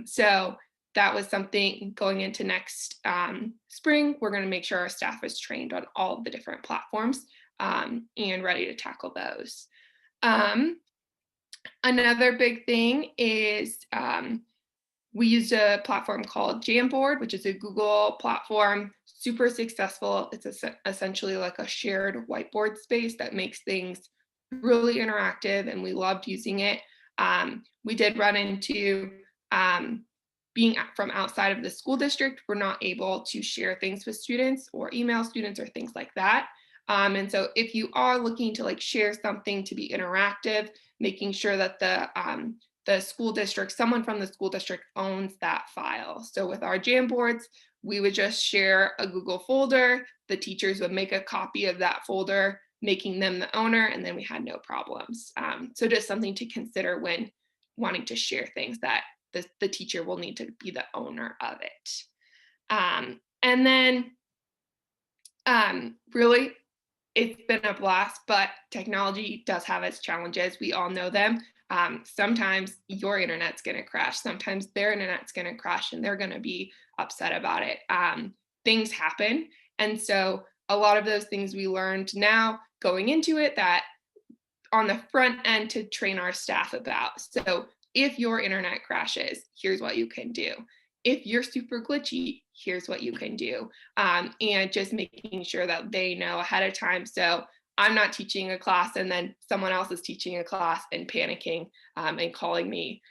So that was something going into next spring. We're going to make sure our staff is trained on all of the different platforms and ready to tackle those. Another big thing is we used a platform called Jamboard, which is a Google platform, super successful. It's essentially like a shared whiteboard space that makes things really interactive, and we loved using it. We did run into being from outside of the school district, we're not able to share things with students or email students or things like that. And so if you are looking to like share something to be interactive, making sure that the school district, someone from the school district owns that file. So with our Jamboards, we would just share a Google folder. The teachers would make a copy of that folder, making them the owner, and then we had no problems. So just something to consider when wanting to share things, that the teacher will need to be the owner of it. And then really, it's been a blast, but technology does have its challenges. We all know them. Sometimes your internet's going to crash. Sometimes their internet's going to crash and they're going to be upset about it. Things happen. And so a lot of those things we learned now going into it, that on the front end to train our staff about. So if your internet crashes, here's what you can do. If you're super glitchy, here's what you can do. And just making sure that they know ahead of time. So I'm not teaching a class and then someone else is teaching a class and panicking and calling me.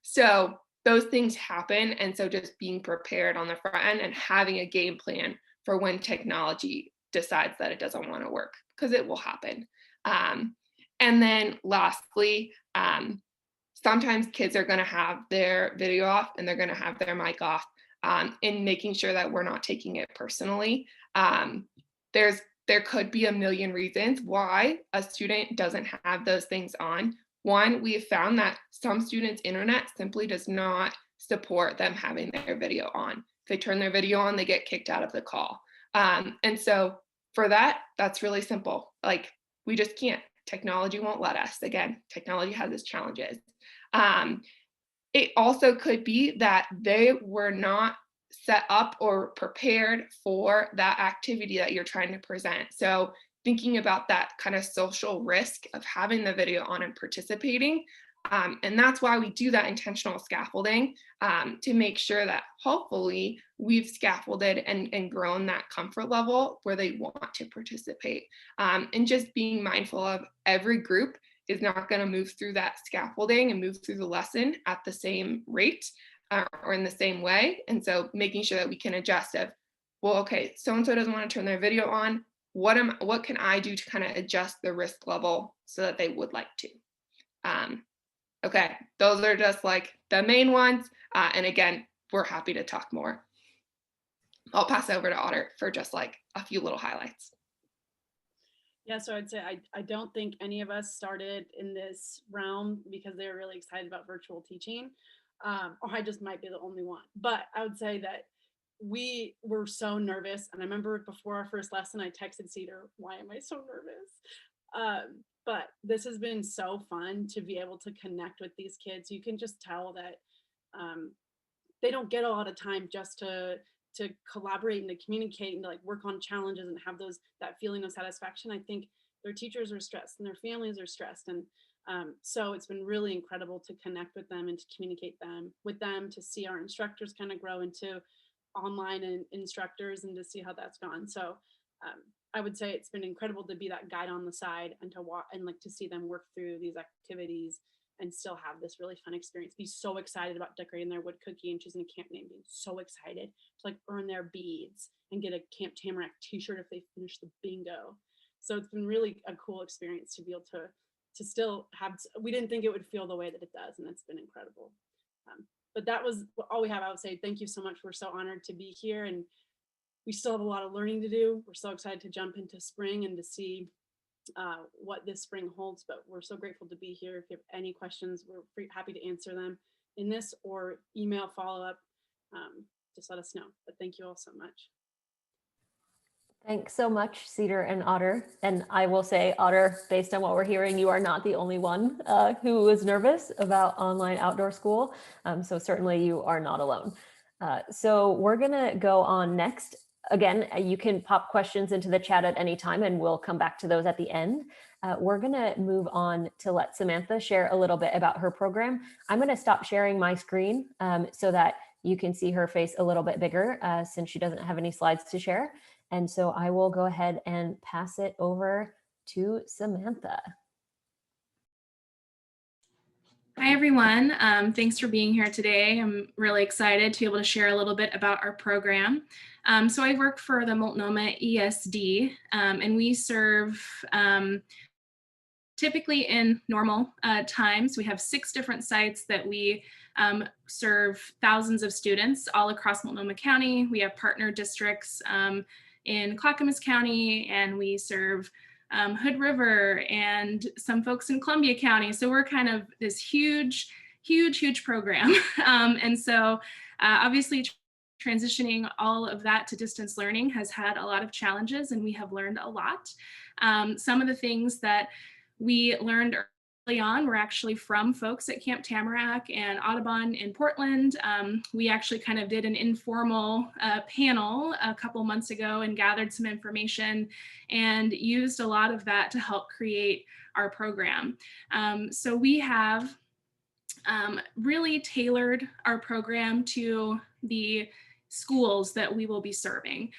So those things happen. And so just being prepared on the front end and having a game plan for when technology decides that it doesn't want to work, because it will happen. And then lastly, sometimes kids are going to have their video off and they're going to have their mic off, and making sure that we're not taking it personally. There could be a million reasons why a student doesn't have those things on. One, we have found that some students' internet simply does not support them having their video on. If they turn their video on, they get kicked out of the call. And so for that, that's really simple. Like, we just can't. Technology won't let us. Again, technology has its challenges. It also could be that they were not set up or prepared for that activity that you're trying to present. So thinking about that kind of social risk of having the video on and participating. And that's why we do that intentional scaffolding, to make sure that hopefully we've scaffolded and grown that comfort level where they want to participate. And just being mindful of every group is not going to move through that scaffolding and move through the lesson at the same rate or in the same way. And so making sure that we can adjust of, well, okay, so-and-so doesn't want to turn their video on. What can I do to kind of adjust the risk level so that they would like to? Okay, those are just like the main ones. And again, we're happy to talk more. I'll pass it over to Otter for just like a few little highlights. Yeah, so I'd say I don't think any of us started in this realm because they were really excited about virtual teaching. Or I just might be the only one. But I would say that we were so nervous. And I remember before our first lesson, I texted Cedar, why am I so nervous? But this has been so fun to be able to connect with these kids. You can just tell that they don't get a lot of time just to collaborate and to communicate and to like work on challenges and have that feeling of satisfaction. I think their teachers are stressed and their families are stressed, and so it's been really incredible to connect with them and to communicate with them, to see our instructors kind of grow into online instructors and to see how that's gone. So I would say it's been incredible to be that guide on the side and to watch and like to see them work through these activities and still have this really fun experience. Be so excited about decorating their wood cookie and choosing a camp name, being so excited to like earn their beads and get a Camp Tamarack t-shirt if they finish the bingo. So it's been really a cool experience to be able to still have, we didn't think it would feel the way that it does, and it's been incredible. But that was all we have. I would say thank you so much. We're so honored to be here, and we still have a lot of learning to do. We're so excited to jump into spring and to see what this spring holds, but we're so grateful to be here. If you have any questions, we're happy to answer them in this or email follow-up. Just let us know. But thank you all so much. Thanks so much, Cedar and Otter. And I will say, Otter, based on what we're hearing, you are not the only one who is nervous about online outdoor school. So certainly you are not alone. So we're gonna go on next. Again, you can pop questions into the chat at any time and we'll come back to those at the end. We're gonna move on to let Samantha share a little bit about her program. I'm gonna stop sharing my screen so that you can see her face a little bit bigger since she doesn't have any slides to share. And so I will go ahead and pass it over to Samantha. Hi, everyone. Thanks for being here today. I'm really excited to be able to share a little bit about our program. So I work for the Multnomah ESD, and we serve typically in normal times. We have 6 different sites that we serve thousands of students all across Multnomah County. We have partner districts in Clackamas County, and we serve Hood River and some folks in Columbia County. So we're kind of this huge program. And so obviously transitioning all of that to distance learning has had a lot of challenges, and we have learned a lot. Some of the things that we learned early on were actually from folks at Camp Tamarack and Audubon in Portland. We actually kind of did an informal panel a couple months ago and gathered some information and used a lot of that to help create our program. So we have really tailored our program to the schools that we will be serving.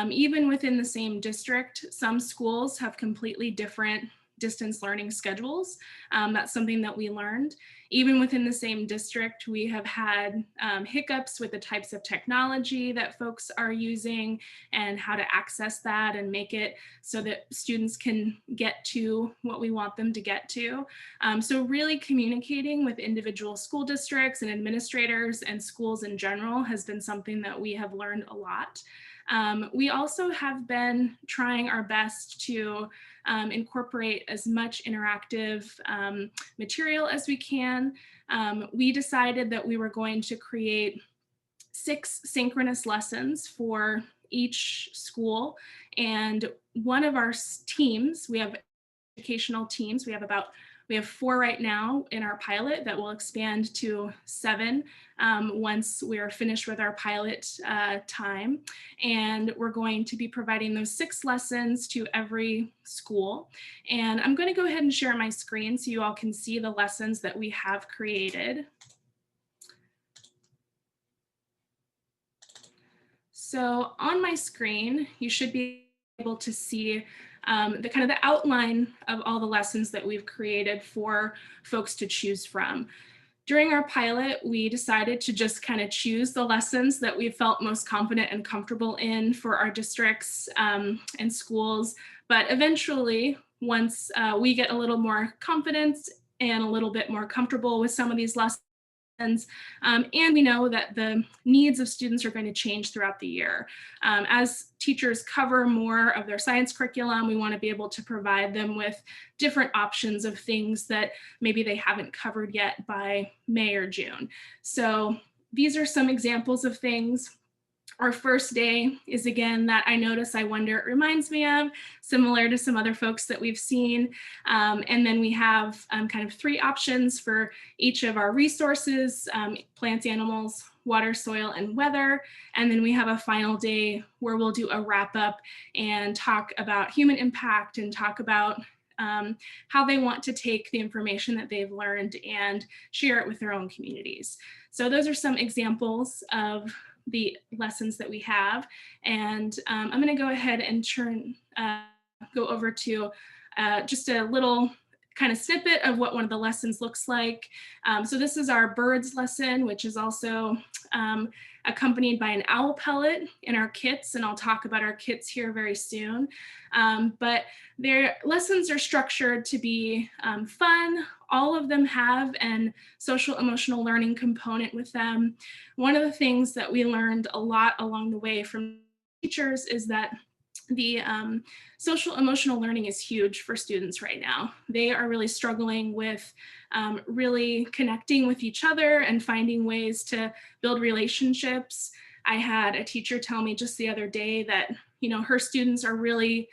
Even within the same district, some schools have completely different distance learning schedules. That's something that we learned. Even within the same district, we have had hiccups with the types of technology that folks are using and how to access that and make it so that students can get to what we want them to get to. So really communicating with individual school districts and administrators and schools in general has been something that we have learned a lot. We also have been trying our best to incorporate as much interactive material as we can. We decided that we were going to create 6 synchronous lessons for each school. And one of our teams, we have educational teams, we have 4 right now in our pilot that will expand to 7 once we're finished with our pilot time. And we're going to be providing those 6 lessons to every school. And I'm going to go ahead and share my screen so you all can see the lessons that we have created. So on my screen, you should be able to see the outline of all the lessons that we've created for folks to choose from. During our pilot, we decided to just kind of choose the lessons that we felt most confident and comfortable in for our districts and schools. But eventually, once we get a little more confidence and a little bit more comfortable with some of these lessons, and we know that the needs of students are going to change throughout the year. As teachers cover more of their science curriculum, we want to be able to provide them with different options of things that maybe they haven't covered yet by May or June. So these are some examples of things. Our first day is, again, that I notice, I wonder, it reminds me of, similar to some other folks that we've seen. And then we have kind of 3 options for each of our resources: plants, animals, water, soil, and weather. And then we have a final day where we'll do a wrap up and talk about human impact and talk about how they want to take the information that they've learned and share it with their own communities. So those are some examples of the lessons that we have. And I'm going to go ahead and go over to just a little kind of snippet of what one of the lessons looks like. So this is our birds lesson, which is also accompanied by an owl pellet in our kits, and I'll talk about our kits here very soon. But their lessons are structured to be fun. All of them have an social emotional learning component with them. One of the things that we learned a lot along the way from teachers is that the social emotional learning is huge for students right now. They are really struggling with really connecting with each other and finding ways to build relationships. I had a teacher tell me just the other day that, you know, her students are really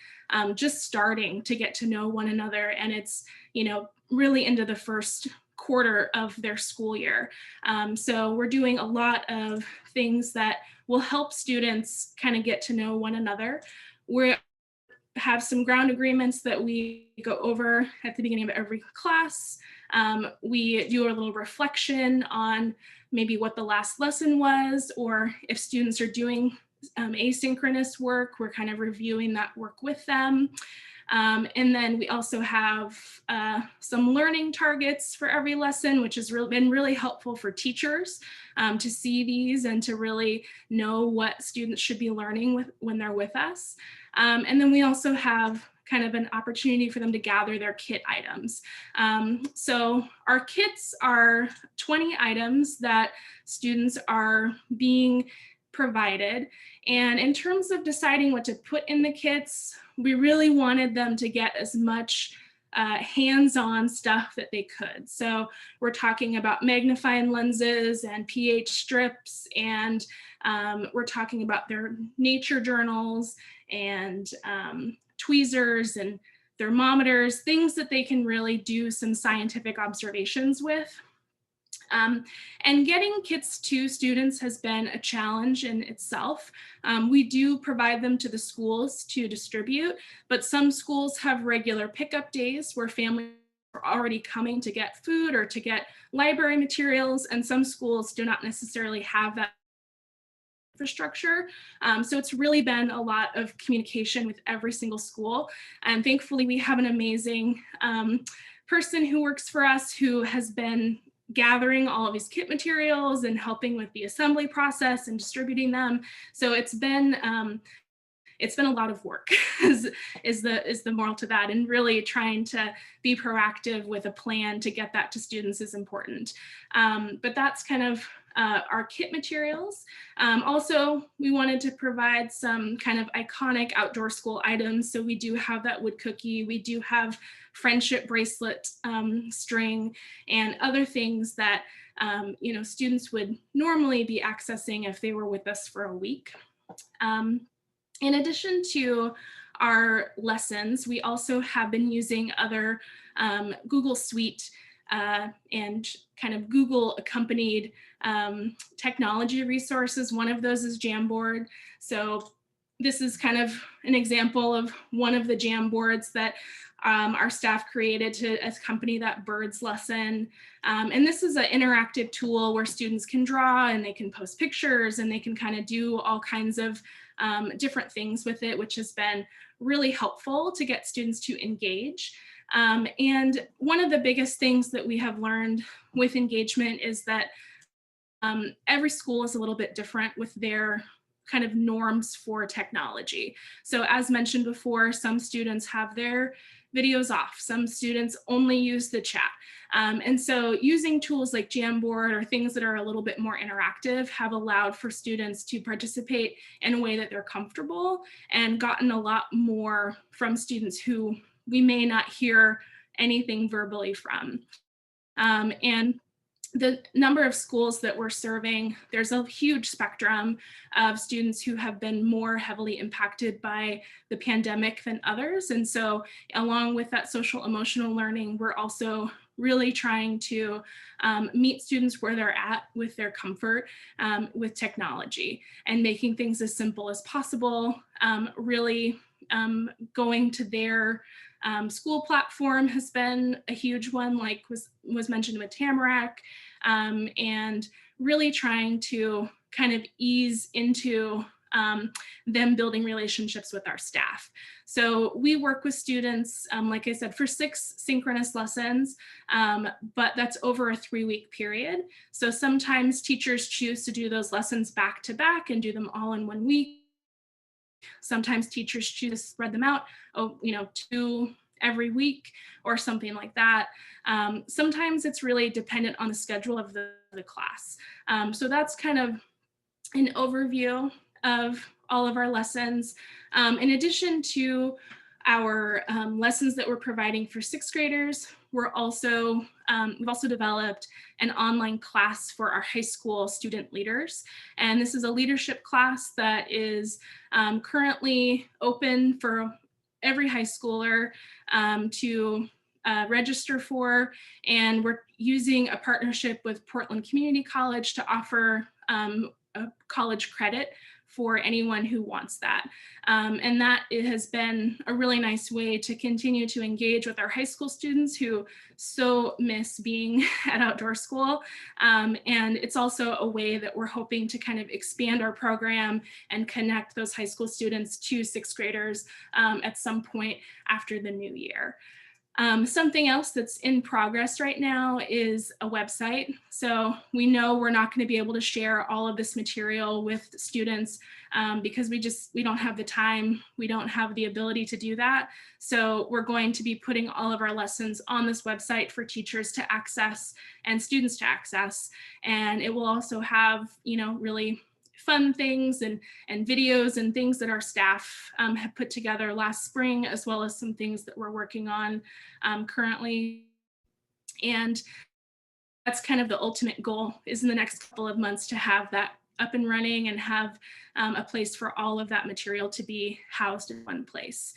just starting to get to know one another, and it's, you know, really into the first quarter of their school year. So we're doing a lot of things that will help students kind of get to know one another. We have some ground agreements that we go over at the beginning of every class. We do a little reflection on maybe what the last lesson was, or if students are doing asynchronous work, we're kind of reviewing that work with them. And then we also have some learning targets for every lesson, which has been really helpful for teachers to see these and to really know what students should be learning when they're with us. And then we also have kind of an opportunity for them to gather their kit items. So our kits are 20 items that students are being provided. And in terms of deciding what to put in the kits, we really wanted them to get as much hands-on stuff that they could. So we're talking about magnifying lenses and pH strips, and we're talking about their nature journals and tweezers and thermometers, things that they can really do some scientific observations with. And getting kits to students has been a challenge in itself. We do provide them to the schools to distribute, but some schools have regular pickup days where families are already coming to get food or to get library materials, and some schools do not necessarily have that infrastructure. So it's really been a lot of communication with every single school. And thankfully, we have an amazing person who works for us who has been gathering all of these kit materials and helping with the assembly process and distributing them. So it's been a lot of work is the moral to that, and really trying to be proactive with a plan to get that to students is important. But that's kind of our kit materials. Also, we wanted to provide some kind of iconic outdoor school items. So we do have that wood cookie, we do have friendship bracelet string, and other things that you know, students would normally be accessing if they were with us for a week. In addition to our lessons, we also have been using other Google Suite and kind of Google accompanied technology resources. One of those is Jamboard. So this is kind of an example of one of the Jamboards that our staff created to accompany that birds lesson. And this is an interactive tool where students can draw and they can post pictures and they can kind of do all kinds of different things with it, which has been really helpful to get students to engage. And one of the biggest things that we have learned with engagement is that every school is a little bit different with their kind of norms for technology. So as mentioned before, some students have their videos off. Some students only use the chat. And so using tools like Jamboard or things that are a little bit more interactive have allowed for students to participate in a way that they're comfortable, and gotten a lot more from students who we may not hear anything verbally from. And the number of schools that we're serving, there's a huge spectrum of students who have been more heavily impacted by the pandemic than others. And so along with that social emotional learning, we're also really trying to meet students where they're at with their comfort with technology, and making things as simple as possible, really going to their school platform has been a huge one, like was mentioned with Tamarack, and really trying to kind of ease into them building relationships with our staff. So we work with students, like I said, for 6 synchronous lessons, but that's over a 3-week period. So sometimes teachers choose to do those lessons back to back and do them all in 1 week. Sometimes teachers choose to spread them out, 2 every week or something like that. Sometimes it's really dependent on the schedule of the class. So that's kind of an overview of all of our lessons. In addition to our lessons that we're providing for 6th graders, we've also developed an online class for our high school student leaders. And this is a leadership class that is currently open for every high schooler to register for. And we're using a partnership with Portland Community College to offer a college credit for anyone who wants that. And that it has been a really nice way to continue to engage with our high school students who so miss being at outdoor school. And it's also a way that we're hoping to kind of expand our program and connect those high school students to 6th graders at some point after the new year. Something else that's in progress right now is a website. So we know we're not going to be able to share all of this material with students because we don't have the time, we don't have the ability to do that. So we're going to be putting all of our lessons on this website for teachers to access and students to access. And it will also have, really fun things and videos and things that our staff have put together last spring, as well as some things that we're working on currently. And that's kind of the ultimate goal, is in the next couple of months to have that up and running and have a place for all of that material to be housed in one place.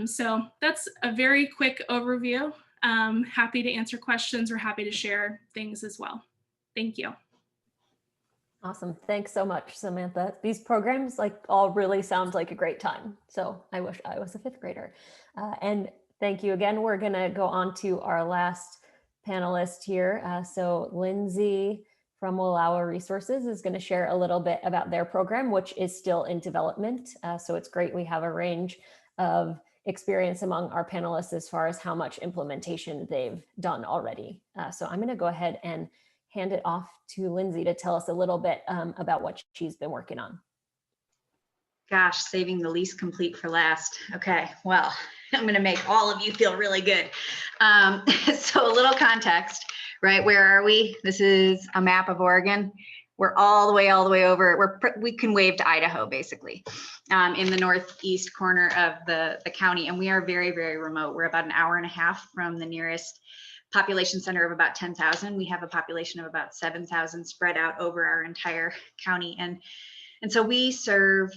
So that's a very quick overview. Happy to answer questions or happy to share things as well. Thank you. Awesome. Thanks so much, Samantha. These programs all really sound like a great time. So I wish I was a 5th grader. And thank you again. We're going to go on to our last panelist here. So Lindsay from Wallowa Resources is going to share a little bit about their program, which is still in development. So it's great. We have a range of experience among our panelists as far as how much implementation they've done already. So I'm going to go ahead and hand it off to Lindsay to tell us a little bit about what she's been working on. Gosh, saving the least complete for last. Okay, well, I'm going to make all of you feel really good. So a little context, right? Where are we? This is a map of Oregon. We're all the way over. We can wave to Idaho, basically, in the northeast corner of the county. And we are very, very remote. We're about an hour and a half from the nearest population center of about 10,000. We have a population of about 7,000 spread out over our entire county. And so we serve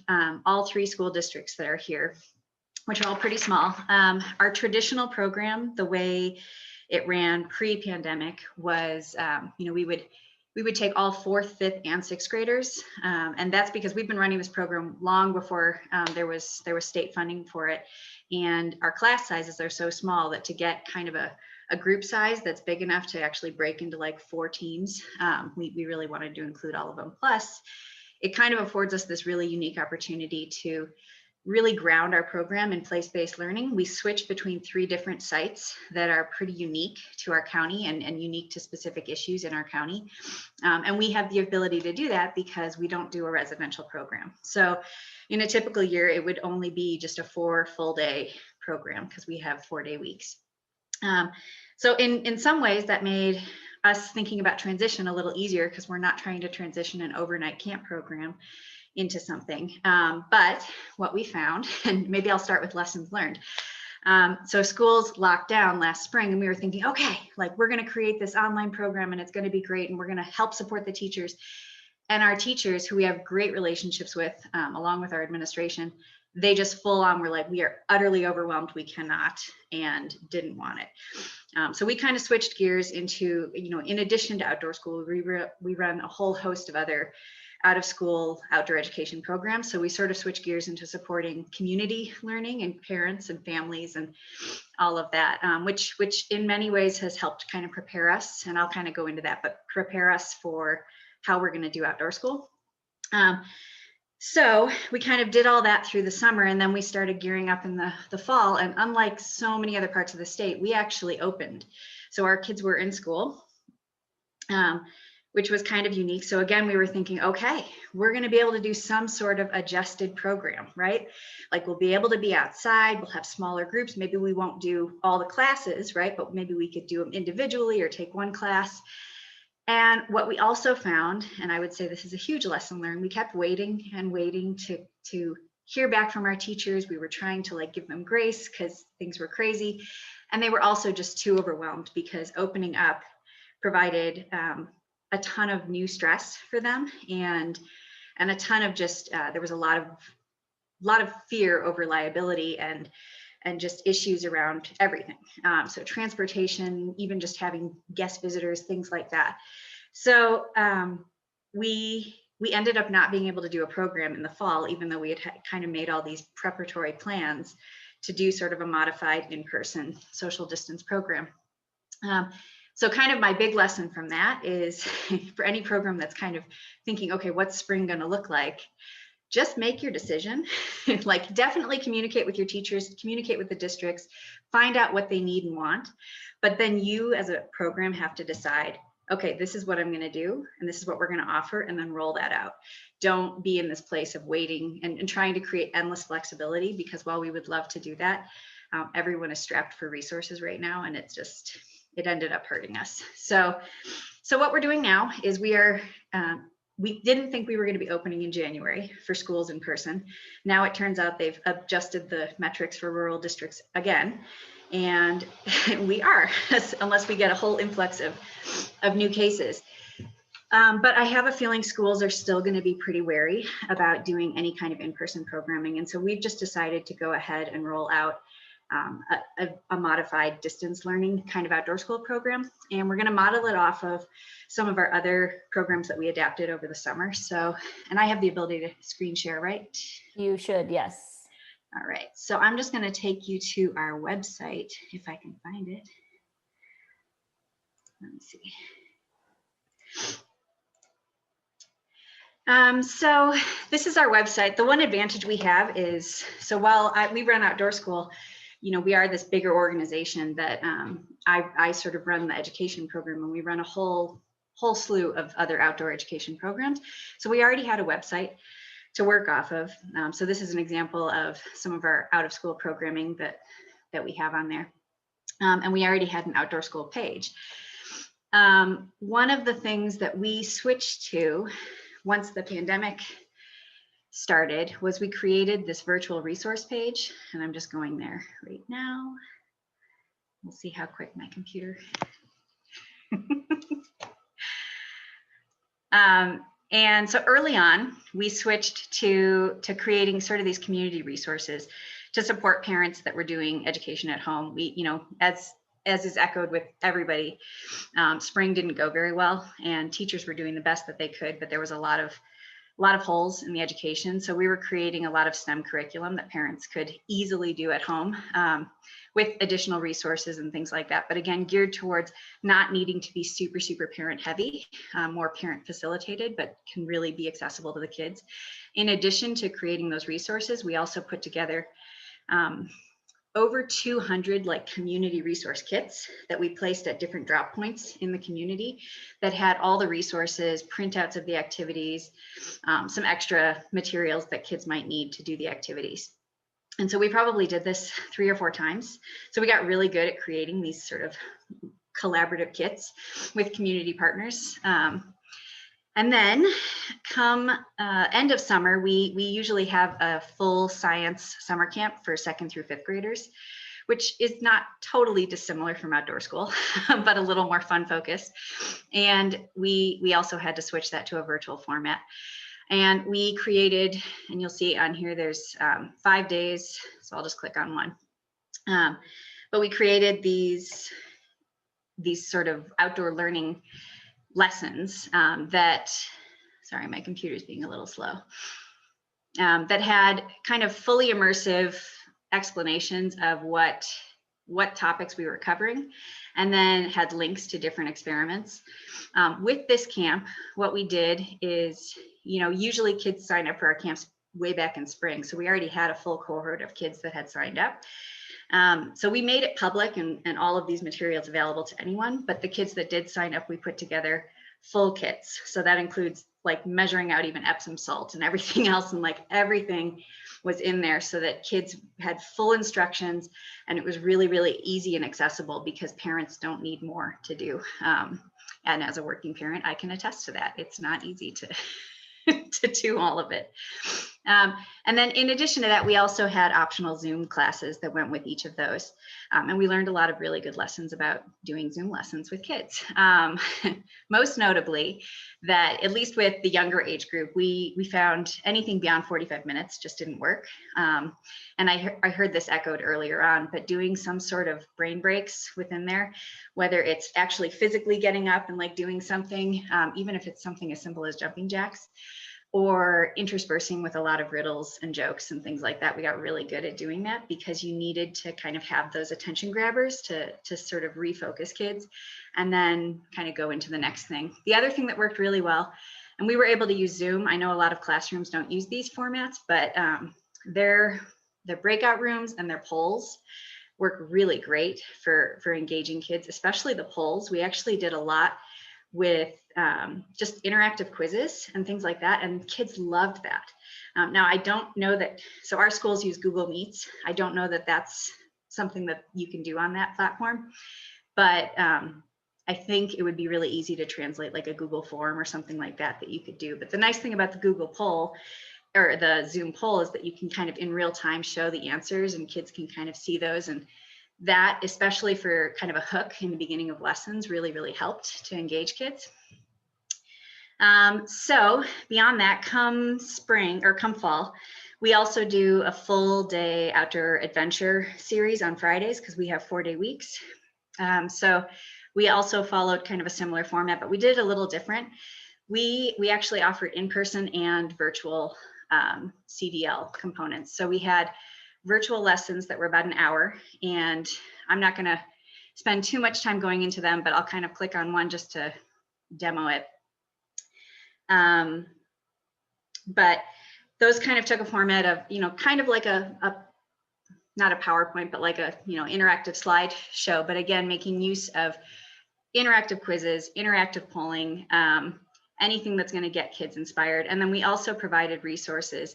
all 3 school districts that are here, which are all pretty small. Our traditional program, the way it ran pre-pandemic, was, we would take all 4th, 5th, and 6th graders. And that's because we've been running this program long before there was state funding for it. And our class sizes are so small that to get kind of a group size that's big enough to actually break into 4 teams, we really wanted to include all of them. Plus, it kind of affords us this really unique opportunity to really ground our program in place-based learning. We switch between 3 different sites that are pretty unique to our county and unique to specific issues in our county. And we have the ability to do that because we don't do a residential program. So in a typical year, it would only be just a 4 full-day program because we have 4-day weeks. So in some ways that made us thinking about transition a little easier because we're not trying to transition an overnight camp program into something. But what we found, and maybe I'll start with lessons learned. So schools locked down last spring and we were thinking, okay, like we're going to create this online program and it's going to be great and we're going to help support the teachers. And our teachers, who we have great relationships with, along with our administration, they just full on were like, we are utterly overwhelmed, we cannot, and didn't want it. So we kind of switched gears into, in addition to outdoor school, we run a whole host of other out of school outdoor education programs. So we sort of switched gears into supporting community learning and parents and families and all of that, which in many ways has helped kind of prepare us, and I'll kind of go into that, but prepare us for how we're going to do outdoor school. So we kind of did all that through the summer, and then we started gearing up in the fall. And unlike so many other parts of the state, we actually opened. So our kids were in school, which was kind of unique. So again, we were thinking, okay, we're going to be able to do some sort of adjusted program, right? Like we'll be able to be outside, we'll have smaller groups. Maybe we won't do all the classes, right? But maybe we could do them individually or take one class. And what we also found, and I would say this is a huge lesson learned, we kept waiting and waiting to hear back from our teachers. We were trying to like give them grace because things were crazy. And they were also just too overwhelmed because opening up provided a ton of new stress for them and a ton of just, there was a lot of fear over liability and just issues around everything. So transportation, even just having guest visitors, things like that. So we ended up not being able to do a program in the fall, even though we had kind of made all these preparatory plans to do sort of a modified in-person social distance program. So kind of my big lesson from that is for any program that's kind of thinking, okay, what's spring going to look like? Just make your decision. Like definitely communicate with your teachers, communicate with the districts, find out what they need and want. But then you as a program have to decide, okay, this is what I'm going to do and this is what we're going to offer, and then roll that out. Don't be in this place of waiting and trying to create endless flexibility, because while we would love to do that, everyone is strapped for resources right now, and it ended up hurting us. So what we're doing now is we didn't think we were going to be opening in January for schools in person. Now it turns out they've adjusted the metrics for rural districts again. And we are, unless we get a whole influx of new cases. But I have a feeling schools are still going to be pretty wary about doing any kind of in-person programming. And so we've just decided to go ahead and roll out a modified distance learning kind of outdoor school program. And we're going to model it off of some of our other programs that we adapted over the summer. So, and I have the ability to screen share, right? You should, yes. All right, so I'm just going to take you to our website if I can find it. Let me see. So this is our website. The one advantage we have is, so while we run outdoor school, we are this bigger organization that I sort of run the education program, and we run a whole slew of other outdoor education programs. So we already had a website to work off of. So this is an example of some of our out of school programming that we have on there. And we already had an outdoor school page. One of the things that we switched to once the pandemic started was we created this virtual resource page, and I'm just going there right now. We'll see how quick my computer. And so early on, we switched to creating sort of these community resources to support parents that were doing education at home. We, as is echoed with everybody, spring didn't go very well, and teachers were doing the best that they could, but there was a lot of holes in the education. So we were creating a lot of STEM curriculum that parents could easily do at home with additional resources and things like that. But again, geared towards not needing to be super, super parent heavy, more parent facilitated, but can really be accessible to the kids. In addition to creating those resources, we also put together over 200 like community resource kits that we placed at different drop points in the community that had all the resources, printouts of the activities, some extra materials that kids might need to do the activities. And so we probably did this 3 or 4 times. So we got really good at creating these sort of collaborative kits with community partners. And then come end of summer, we usually have a full science summer camp for 2nd through 5th graders, which is not totally dissimilar from outdoor school, but a little more fun focused. And we also had to switch that to a virtual format. And we created, and you'll see on here, there's 5 days. So I'll just click on one. But we created these sort of outdoor learning lessons that, sorry, my computer's being a little slow, that had kind of fully immersive explanations of what topics we were covering, and then had links to different experiments. With this camp, what we did is, usually kids sign up for our camps way back in spring. So we already had a full cohort of kids that had signed up. So we made it public and all of these materials available to anyone, but the kids that did sign up, we put together full kits. So that includes like measuring out even Epsom salt and everything else, and like everything was in there so that kids had full instructions, and it was really, really easy and accessible because parents don't need more to do. And as a working parent, I can attest to that. It's not easy to to do all of it. And then in addition to that, we also had optional Zoom classes that went with each of those. And we learned a lot of really good lessons about doing Zoom lessons with kids. Most notably that, at least with the younger age group, we found anything beyond 45 minutes just didn't work. And I heard this echoed earlier on, but doing some sort of brain breaks within there, whether it's actually physically getting up and like doing something, even if it's something as simple as jumping jacks, or interspersing with a lot of riddles and jokes and things like that. We got really good at doing that because you needed to kind of have those attention grabbers to sort of refocus kids and then kind of go into the next thing. The other thing that worked really well, and we were able to use Zoom. I know a lot of classrooms don't use these formats, but their breakout rooms and their polls work really great for engaging kids, especially the polls. We actually did a lot with just interactive quizzes and things like that, and kids loved that. Now, I don't know that, so our schools use Google Meets. I don't know that that's something that you can do on that platform, but I think it would be really easy to translate like a Google form or something like that you could do. But the nice thing about the Google poll or the Zoom poll is that you can kind of in real time show the answers, and kids can kind of see those, and that, especially for kind of a hook in the beginning of lessons, really, really helped to engage kids. So beyond that, come spring or come fall, we also do a full day outdoor adventure series on Fridays because we have 4-day weeks. So we also followed kind of a similar format, but we did it a little different. We actually offered in-person and virtual CDL components. So we had virtual lessons that were about an hour, and I'm not going to spend too much time going into them, but I'll kind of click on one just to demo it. But those kind of took a format of, kind of like a not a PowerPoint, but like a, interactive slide show, but again, making use of interactive quizzes, interactive polling, anything that's going to get kids inspired. And then we also provided resources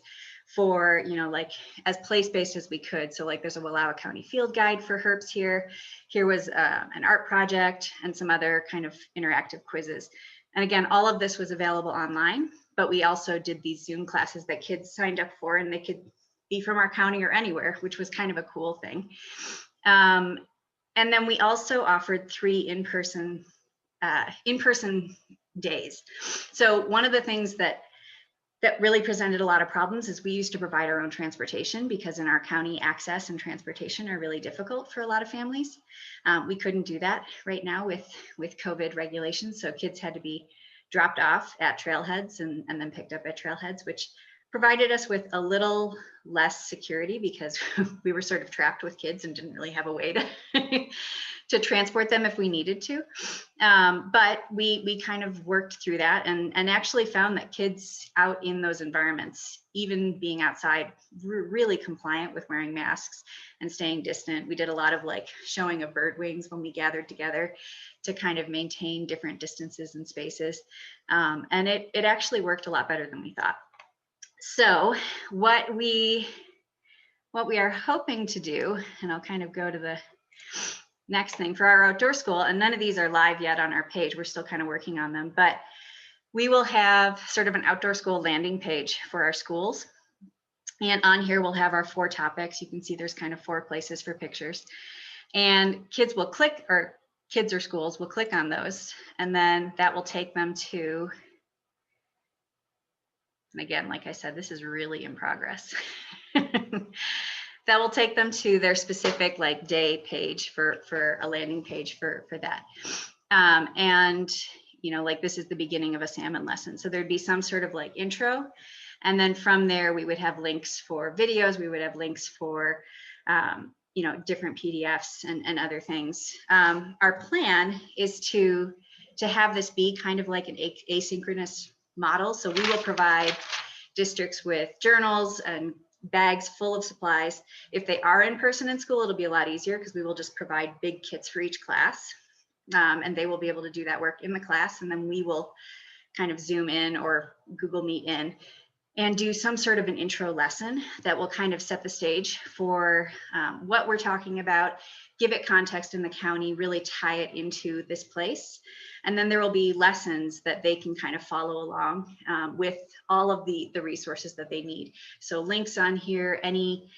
for, like as place-based as we could. So like there's a Wallowa County field guide for herps here. Here was an art project and some other kind of interactive quizzes. And again, all of this was available online, but we also did these Zoom classes that kids signed up for, and they could be from our county or anywhere, which was kind of a cool thing. And then we also offered 3 in-person days. So one of the things that really presented a lot of problems is we used to provide our own transportation, because in our county, access and transportation are really difficult for a lot of families. We couldn't do that right now with COVID regulations. So kids had to be dropped off at trailheads and then picked up at trailheads, which provided us with a little less security because we were sort of trapped with kids and didn't really have a way to transport them if we needed to. But we kind of worked through that and actually found that kids out in those environments, even being outside, were really compliant with wearing masks and staying distant. We did a lot of like showing of bird wings when we gathered together to kind of maintain different distances and spaces. And it actually worked a lot better than we thought. So what we what we are hoping to do, and I'll kind of go to the next thing for our outdoor school, and none of these are live yet on our page. We're still kind of working on them, but we will have sort of an outdoor school landing page for our schools. And on here, we'll have our 4 topics. You can see there's kind of 4 places for pictures. And kids will click, or kids or schools will click on those. And then that will take them to, and again, like I said, this is really in progress. That will take them to their specific like day page for a landing page for that. And, you know, like this is the beginning of a salmon lesson. So there'd be some sort of like intro. And then from there, we would have links for videos. We would have links for, you know, different PDFs and other things. Our plan is to have this be kind of like an asynchronous model. So we will provide districts with journals and bags full of supplies. If they are in person in school, it'll be a lot easier because we will just provide big kits for each class. And they will be able to do that work in the class. And then we will kind of Zoom in or Google Meet in and do some sort of an intro lesson that will kind of set the stage for what we're talking about, give it context in the county, really tie it into this place. And then there will be lessons that they can kind of follow along with all of the resources that they need. So links on here, any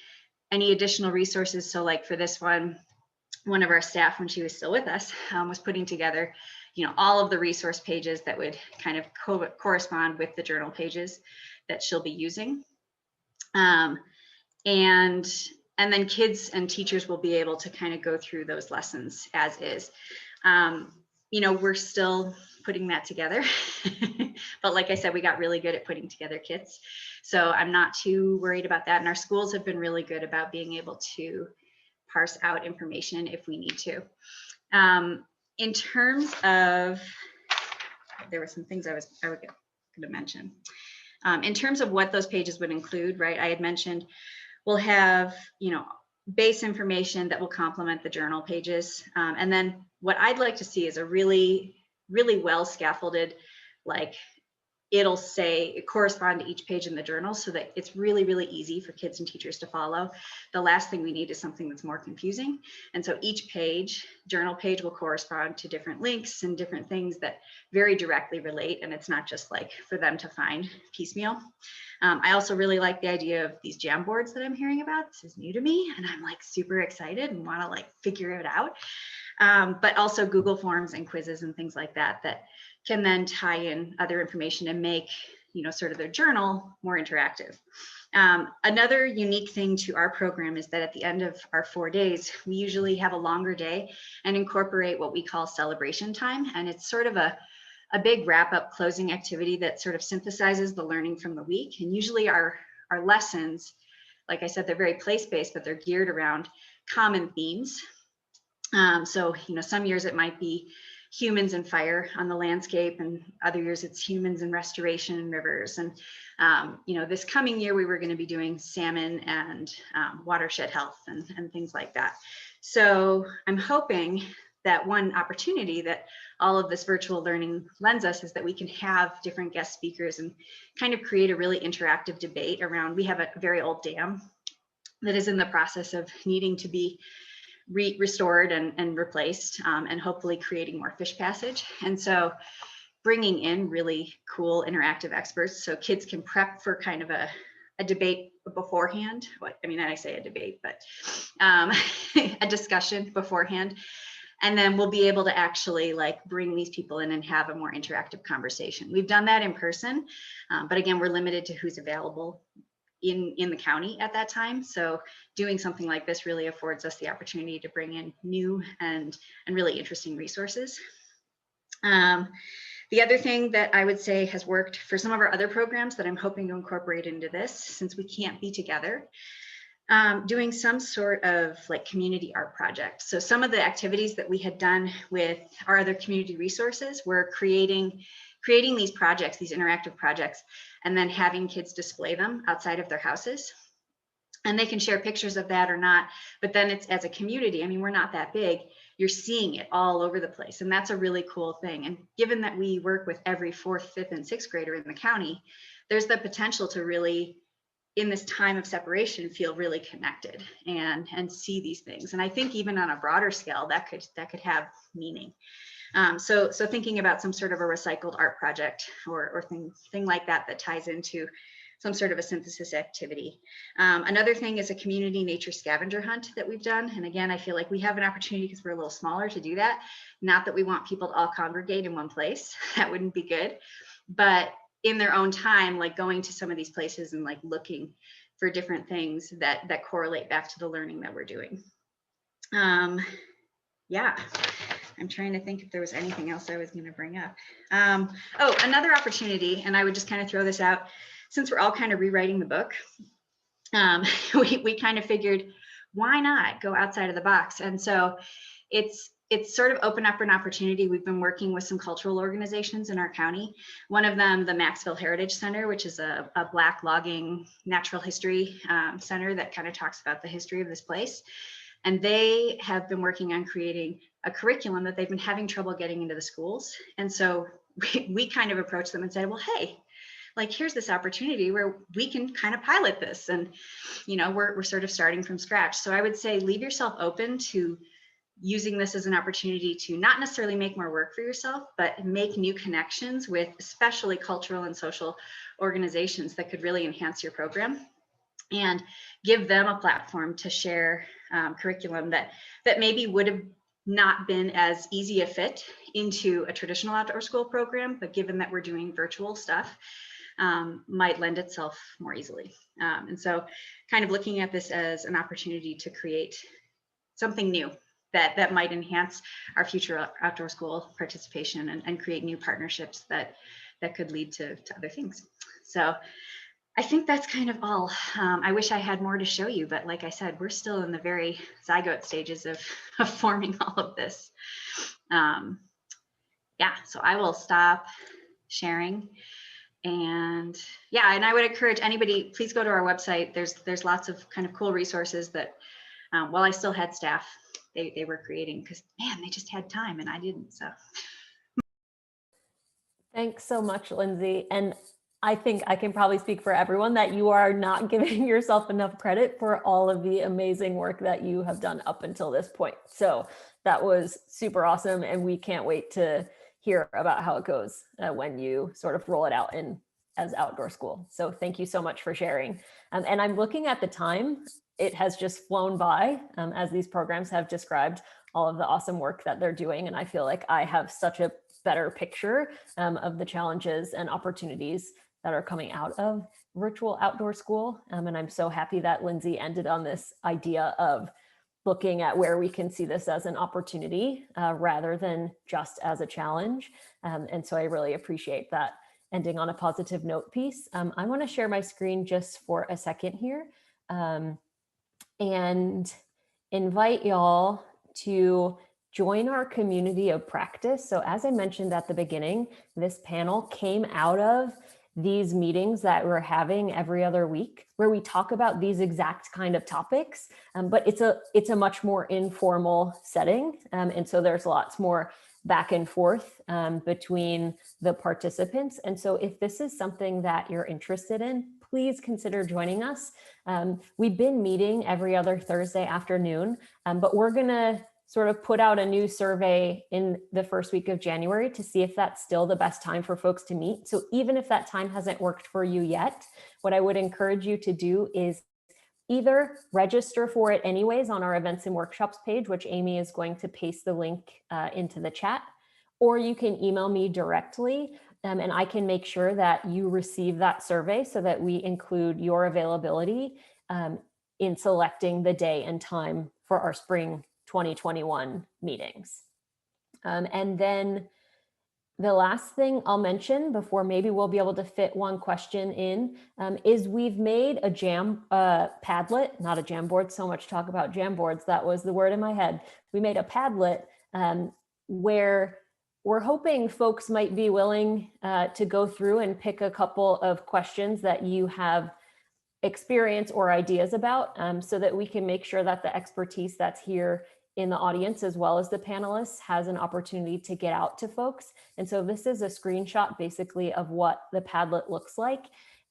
additional resources. So like for this one of our staff, when she was still with us, was putting together, you know, all of the resource pages that would kind of correspond with the journal pages that she'll be using. And then kids and teachers will be able to kind of go through those lessons as is. You know, we're still putting that together, but like I said, we got really good at putting together kits. So I'm not too worried about that. And our schools have been really good about being able to parse out information if we need to. In terms of, there were some things I was going to mention. In terms of what those pages would include, right? I had mentioned we'll have, you know, base information that will complement the journal pages. And then what I'd like to see is a really, really well scaffolded, like it'll say correspond to each page in the journal so that it's really, really easy for kids and teachers to follow. The last thing we need is something that's more confusing. And so each page, journal page, will correspond to different links and different things that very directly relate. And it's not just like for them to find piecemeal. I also really like the idea of these jam boards that I'm hearing about. This is new to me and I'm like super excited and want to like figure it out. But also Google Forms and quizzes and things like that that can then tie in other information and make, you know, sort of their journal more interactive. Another unique thing to our program is that at the end of our 4 days, we usually have a longer day and incorporate what we call celebration time. And it's sort of a big wrap-up closing activity that sort of synthesizes the learning from the week. And usually our lessons, like I said, they're very place-based, but they're geared around common themes. So, you know, some years it might be humans and fire on the landscape, and other years it's humans and restoration and rivers. And, you know, this coming year we were going to be doing salmon and watershed health and things like that. So I'm hoping that one opportunity that all of this virtual learning lends us is that we can have different guest speakers and kind of create a really interactive debate around, we have a very old dam that is in the process of needing to be restored and replaced, and hopefully creating more fish passage. And so bringing in really cool interactive experts so kids can prep for kind of a debate beforehand. I mean, I say a debate, but a discussion beforehand. And then we'll be able to actually like bring these people in and have a more interactive conversation. We've done that in person, but again, we're limited to who's available in the county at that time. So doing something like this really affords us the opportunity to bring in new and really interesting resources. The other thing that I would say has worked for some of our other programs that I'm hoping to incorporate into this, since we can't be together, doing some sort of like community art project. So some of the activities that we had done with our other community resources were creating these projects, these interactive projects, and then having kids display them outside of their houses. And they can share pictures of that or not, but then it's as a community, I mean, we're not that big, you're seeing it all over the place. And that's a really cool thing. And given that we work with every 4th, 5th, and 6th grader in the county, there's the potential to really in this time of separation feel really connected and see these things. And I think even on a broader scale, that could have meaning. So thinking about some sort of a recycled art project or thing like that ties into some sort of a synthesis activity. Another thing is a community nature scavenger hunt that we've done. And again, I feel like we have an opportunity because we're a little smaller to do that. Not that we want people to all congregate in one place. That wouldn't be good. But in their own time, like going to some of these places and like looking for different things that correlate back to the learning that we're doing. Yeah. I'm trying to think if there was anything else I was going to bring up. Oh, another opportunity, and I would just kind of throw this out, since we're all kind of rewriting the book, we kind of figured, why not go outside of the box? And so it's sort of opened up an opportunity. We've been working with some cultural organizations in our county. One of them, the Maxville Heritage Center, which is a Black logging natural history center that kind of talks about the history of this place. And they have been working on creating a curriculum that they've been having trouble getting into the schools. And so we kind of approached them and said, well, hey, like, here's this opportunity where we can kind of pilot this. And, you know, we're sort of starting from scratch. So I would say leave yourself open to using this as an opportunity to not necessarily make more work for yourself, but make new connections with especially cultural and social organizations that could really enhance your program and give them a platform to share curriculum that maybe would have not been as easy a fit into a traditional outdoor school program, but given that we're doing virtual stuff, might lend itself more easily. And so kind of looking at this as an opportunity to create something new that might enhance our future outdoor school participation and create new partnerships that could lead to other things. So I think that's kind of all. I wish I had more to show you, but like I said, we're still in the very zygote stages of forming all of this. Yeah, so I will stop sharing. And yeah, and I would encourage anybody, please go to our website. There's lots of kind of cool resources that while I still had staff, they were creating, because man, they just had time and I didn't. So Thanks so much, Lindsay. And I think I can probably speak for everyone that you are not giving yourself enough credit for all of the amazing work that you have done up until this point. So that was super awesome. And we can't wait to hear about how it goes when you sort of roll it out as outdoor school. So thank you so much for sharing. And I'm looking at the time. It has just flown by as these programs have described all of the awesome work that they're doing. And I feel like I have such a better picture of the challenges and opportunities that are coming out of virtual outdoor school. And I'm so happy that Lindsay ended on this idea of looking at where we can see this as an opportunity rather than just as a challenge. And so I really appreciate that ending on a positive note piece. I want to share my screen just for a second here and invite y'all to join our community of practice. So as I mentioned at the beginning, this panel came out of these meetings that we're having every other week where we talk about these exact kind of topics, but it's a much more informal setting. And so there's lots more back and forth between the participants. And so if this is something that you're interested in, please consider joining us. We've been meeting every other Thursday afternoon, but we're gonna sort of put out a new survey in the first week of January to see if that's still the best time for folks to meet. So even if that time hasn't worked for you yet, what I would encourage you to do is either register for it anyways on our events and workshops page, which Amy is going to paste the link into the chat, or you can email me directly and I can make sure that you receive that survey so that we include your availability in selecting the day and time for our spring 2021 meetings. And then the last thing I'll mention before maybe we'll be able to fit one question in is we've made a Padlet, not a Jamboard, so much talk about Jamboards, that was the word in my head. We made a Padlet where we're hoping folks might be willing to go through and pick a couple of questions that you have experience or ideas about so that we can make sure that the expertise that's here in the audience as well as the panelists has an opportunity to get out to folks. And so this is a screenshot basically of what the Padlet looks like.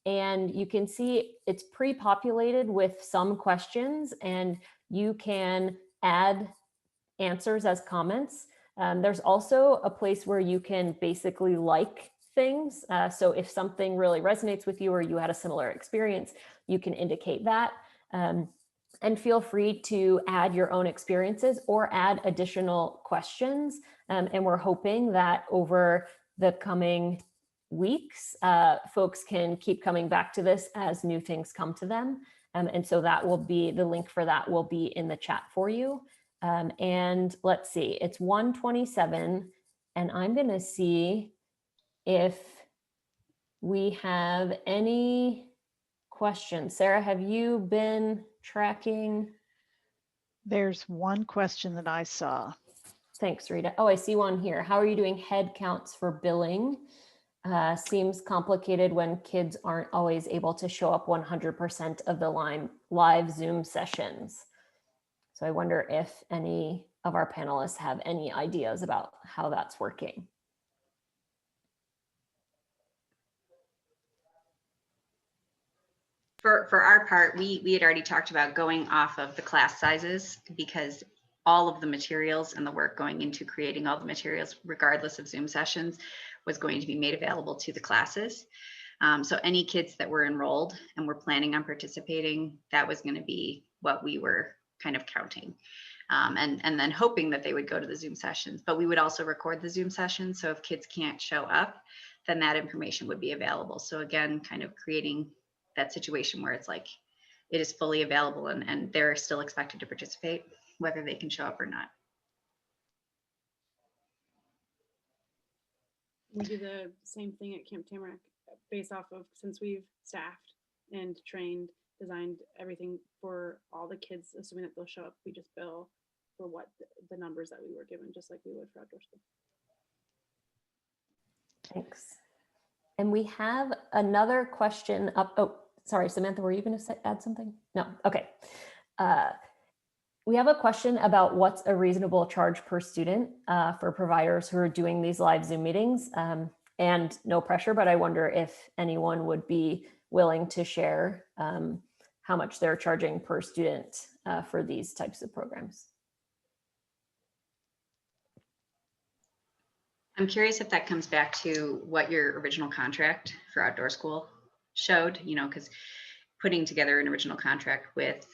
And you can see it's pre-populated with some questions, and you can add answers as comments. There's also a place where you can basically like things. So if something really resonates with you or you had a similar experience, you can indicate that. And feel free to add your own experiences or add additional questions. And we're hoping that over the coming weeks, folks can keep coming back to this as new things come to them. And so that will be, the link for that will be in the chat for you. And let's see, it's 1:27, and I'm gonna see if we have any questions. Sarah, have you been tracking? There's one question that I saw. Thanks, Rita. Oh, I see one here. How are you doing head counts for billing? Seems complicated when kids aren't always able to show up 100% of the live Zoom sessions. So I wonder if any of our panelists have any ideas about how that's working. For our part, we had already talked about going off of the class sizes, because all of the materials and the work going into creating all the materials, regardless of Zoom sessions, was going to be made available to the classes. So any kids that were enrolled and were planning on participating, that was going to be what we were kind of counting. And then hoping that they would go to the Zoom sessions. But we would also record the Zoom sessions. So if kids can't show up, then that information would be available. So again, kind of creating that situation where it's like it is fully available and they're still expected to participate, whether they can show up or not. We do the same thing at Camp Tamarack based off of, since we've staffed and trained, designed everything for all the kids, assuming that they'll show up, we just bill for what the numbers that we were given, just like we would for outdoor school. Thanks. And we have another question up. Oh, sorry, Samantha, were you going to add something? No. Okay. We have a question about what's a reasonable charge per student for providers who are doing these live Zoom meetings. And no pressure, but I wonder if anyone would be willing to share how much they're charging per student for these types of programs. I'm curious if that comes back to what your original contract for outdoor school showed, you know, because putting together an original contract with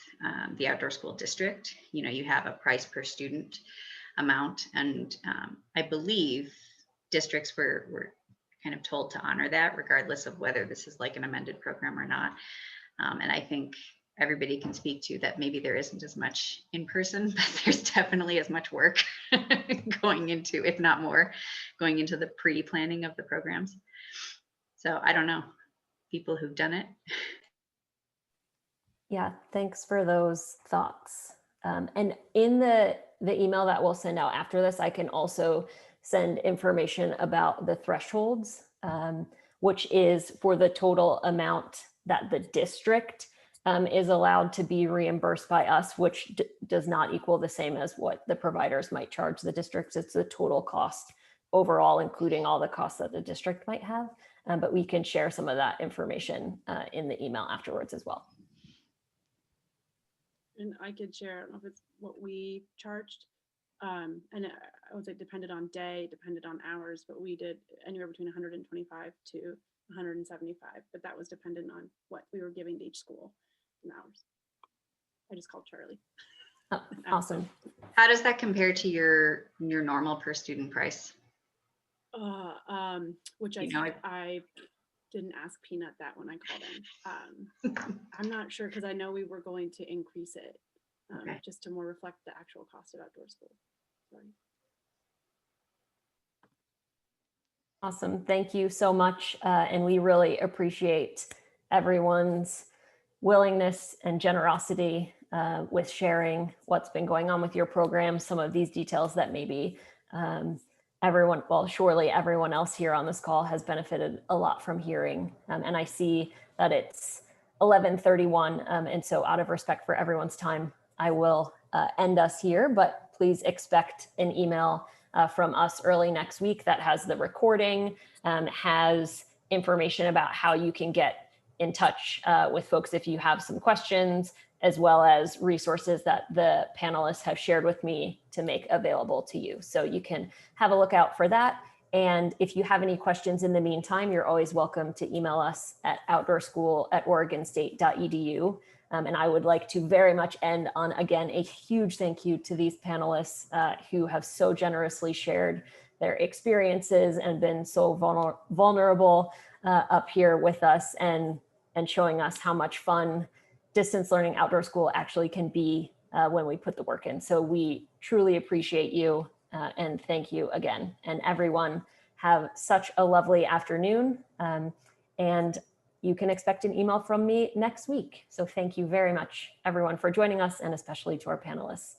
the outdoor school district, you know, you have a price per student amount. And I believe districts were kind of told to honor that regardless of whether this is like an amended program or not. And I think everybody can speak to that. Maybe there isn't as much in person, but there's definitely as much work going into, if not more, going into the pre-planning of the programs. So I don't know, people who've done it. Yeah, thanks for those thoughts. And in the email that we'll send out after this, I can also send information about the thresholds, which is for the total amount that the district is allowed to be reimbursed by us, which does not equal the same as what the providers might charge the districts. It's the total cost overall, including all the costs that the district might have. But we can share some of that information in the email afterwards as well. And I could share, I don't know if it's what we charged. And I would say depended on day, depended on hours, but we did anywhere between 125 to 175, but that was dependent on what we were giving to each school in hours. I just called Charlie. Oh, awesome. How does that compare to your normal per student price? Which I didn't ask Peanut that when I called in. I'm not sure, because I know we were going to increase it Okay. just to more reflect the actual cost of outdoor school. Sorry. Awesome. Thank you so much. And we really appreciate everyone's willingness and generosity with sharing what's been going on with your program, some of these details that maybe surely everyone else here on this call has benefited a lot from hearing. And I see that it's 11:31. And so out of respect for everyone's time, I will end us here, but please expect an email from us early next week that has the recording, has information about how you can get in touch with folks if you have some questions, as well as resources that the panelists have shared with me to make available to you. So you can have a look out for that. And if you have any questions in the meantime, you're always welcome to email us at outdoorschool@oregonstate.edu. And I would like to very much end on, again, a huge thank you to these panelists who have so generously shared their experiences and been so vulnerable up here with us and showing us how much fun distance learning outdoor school actually can be when we put the work in. So we truly appreciate you and thank you again. And everyone have such a lovely afternoon. And you can expect an email from me next week. So thank you very much, everyone, for joining us, and especially to our panelists.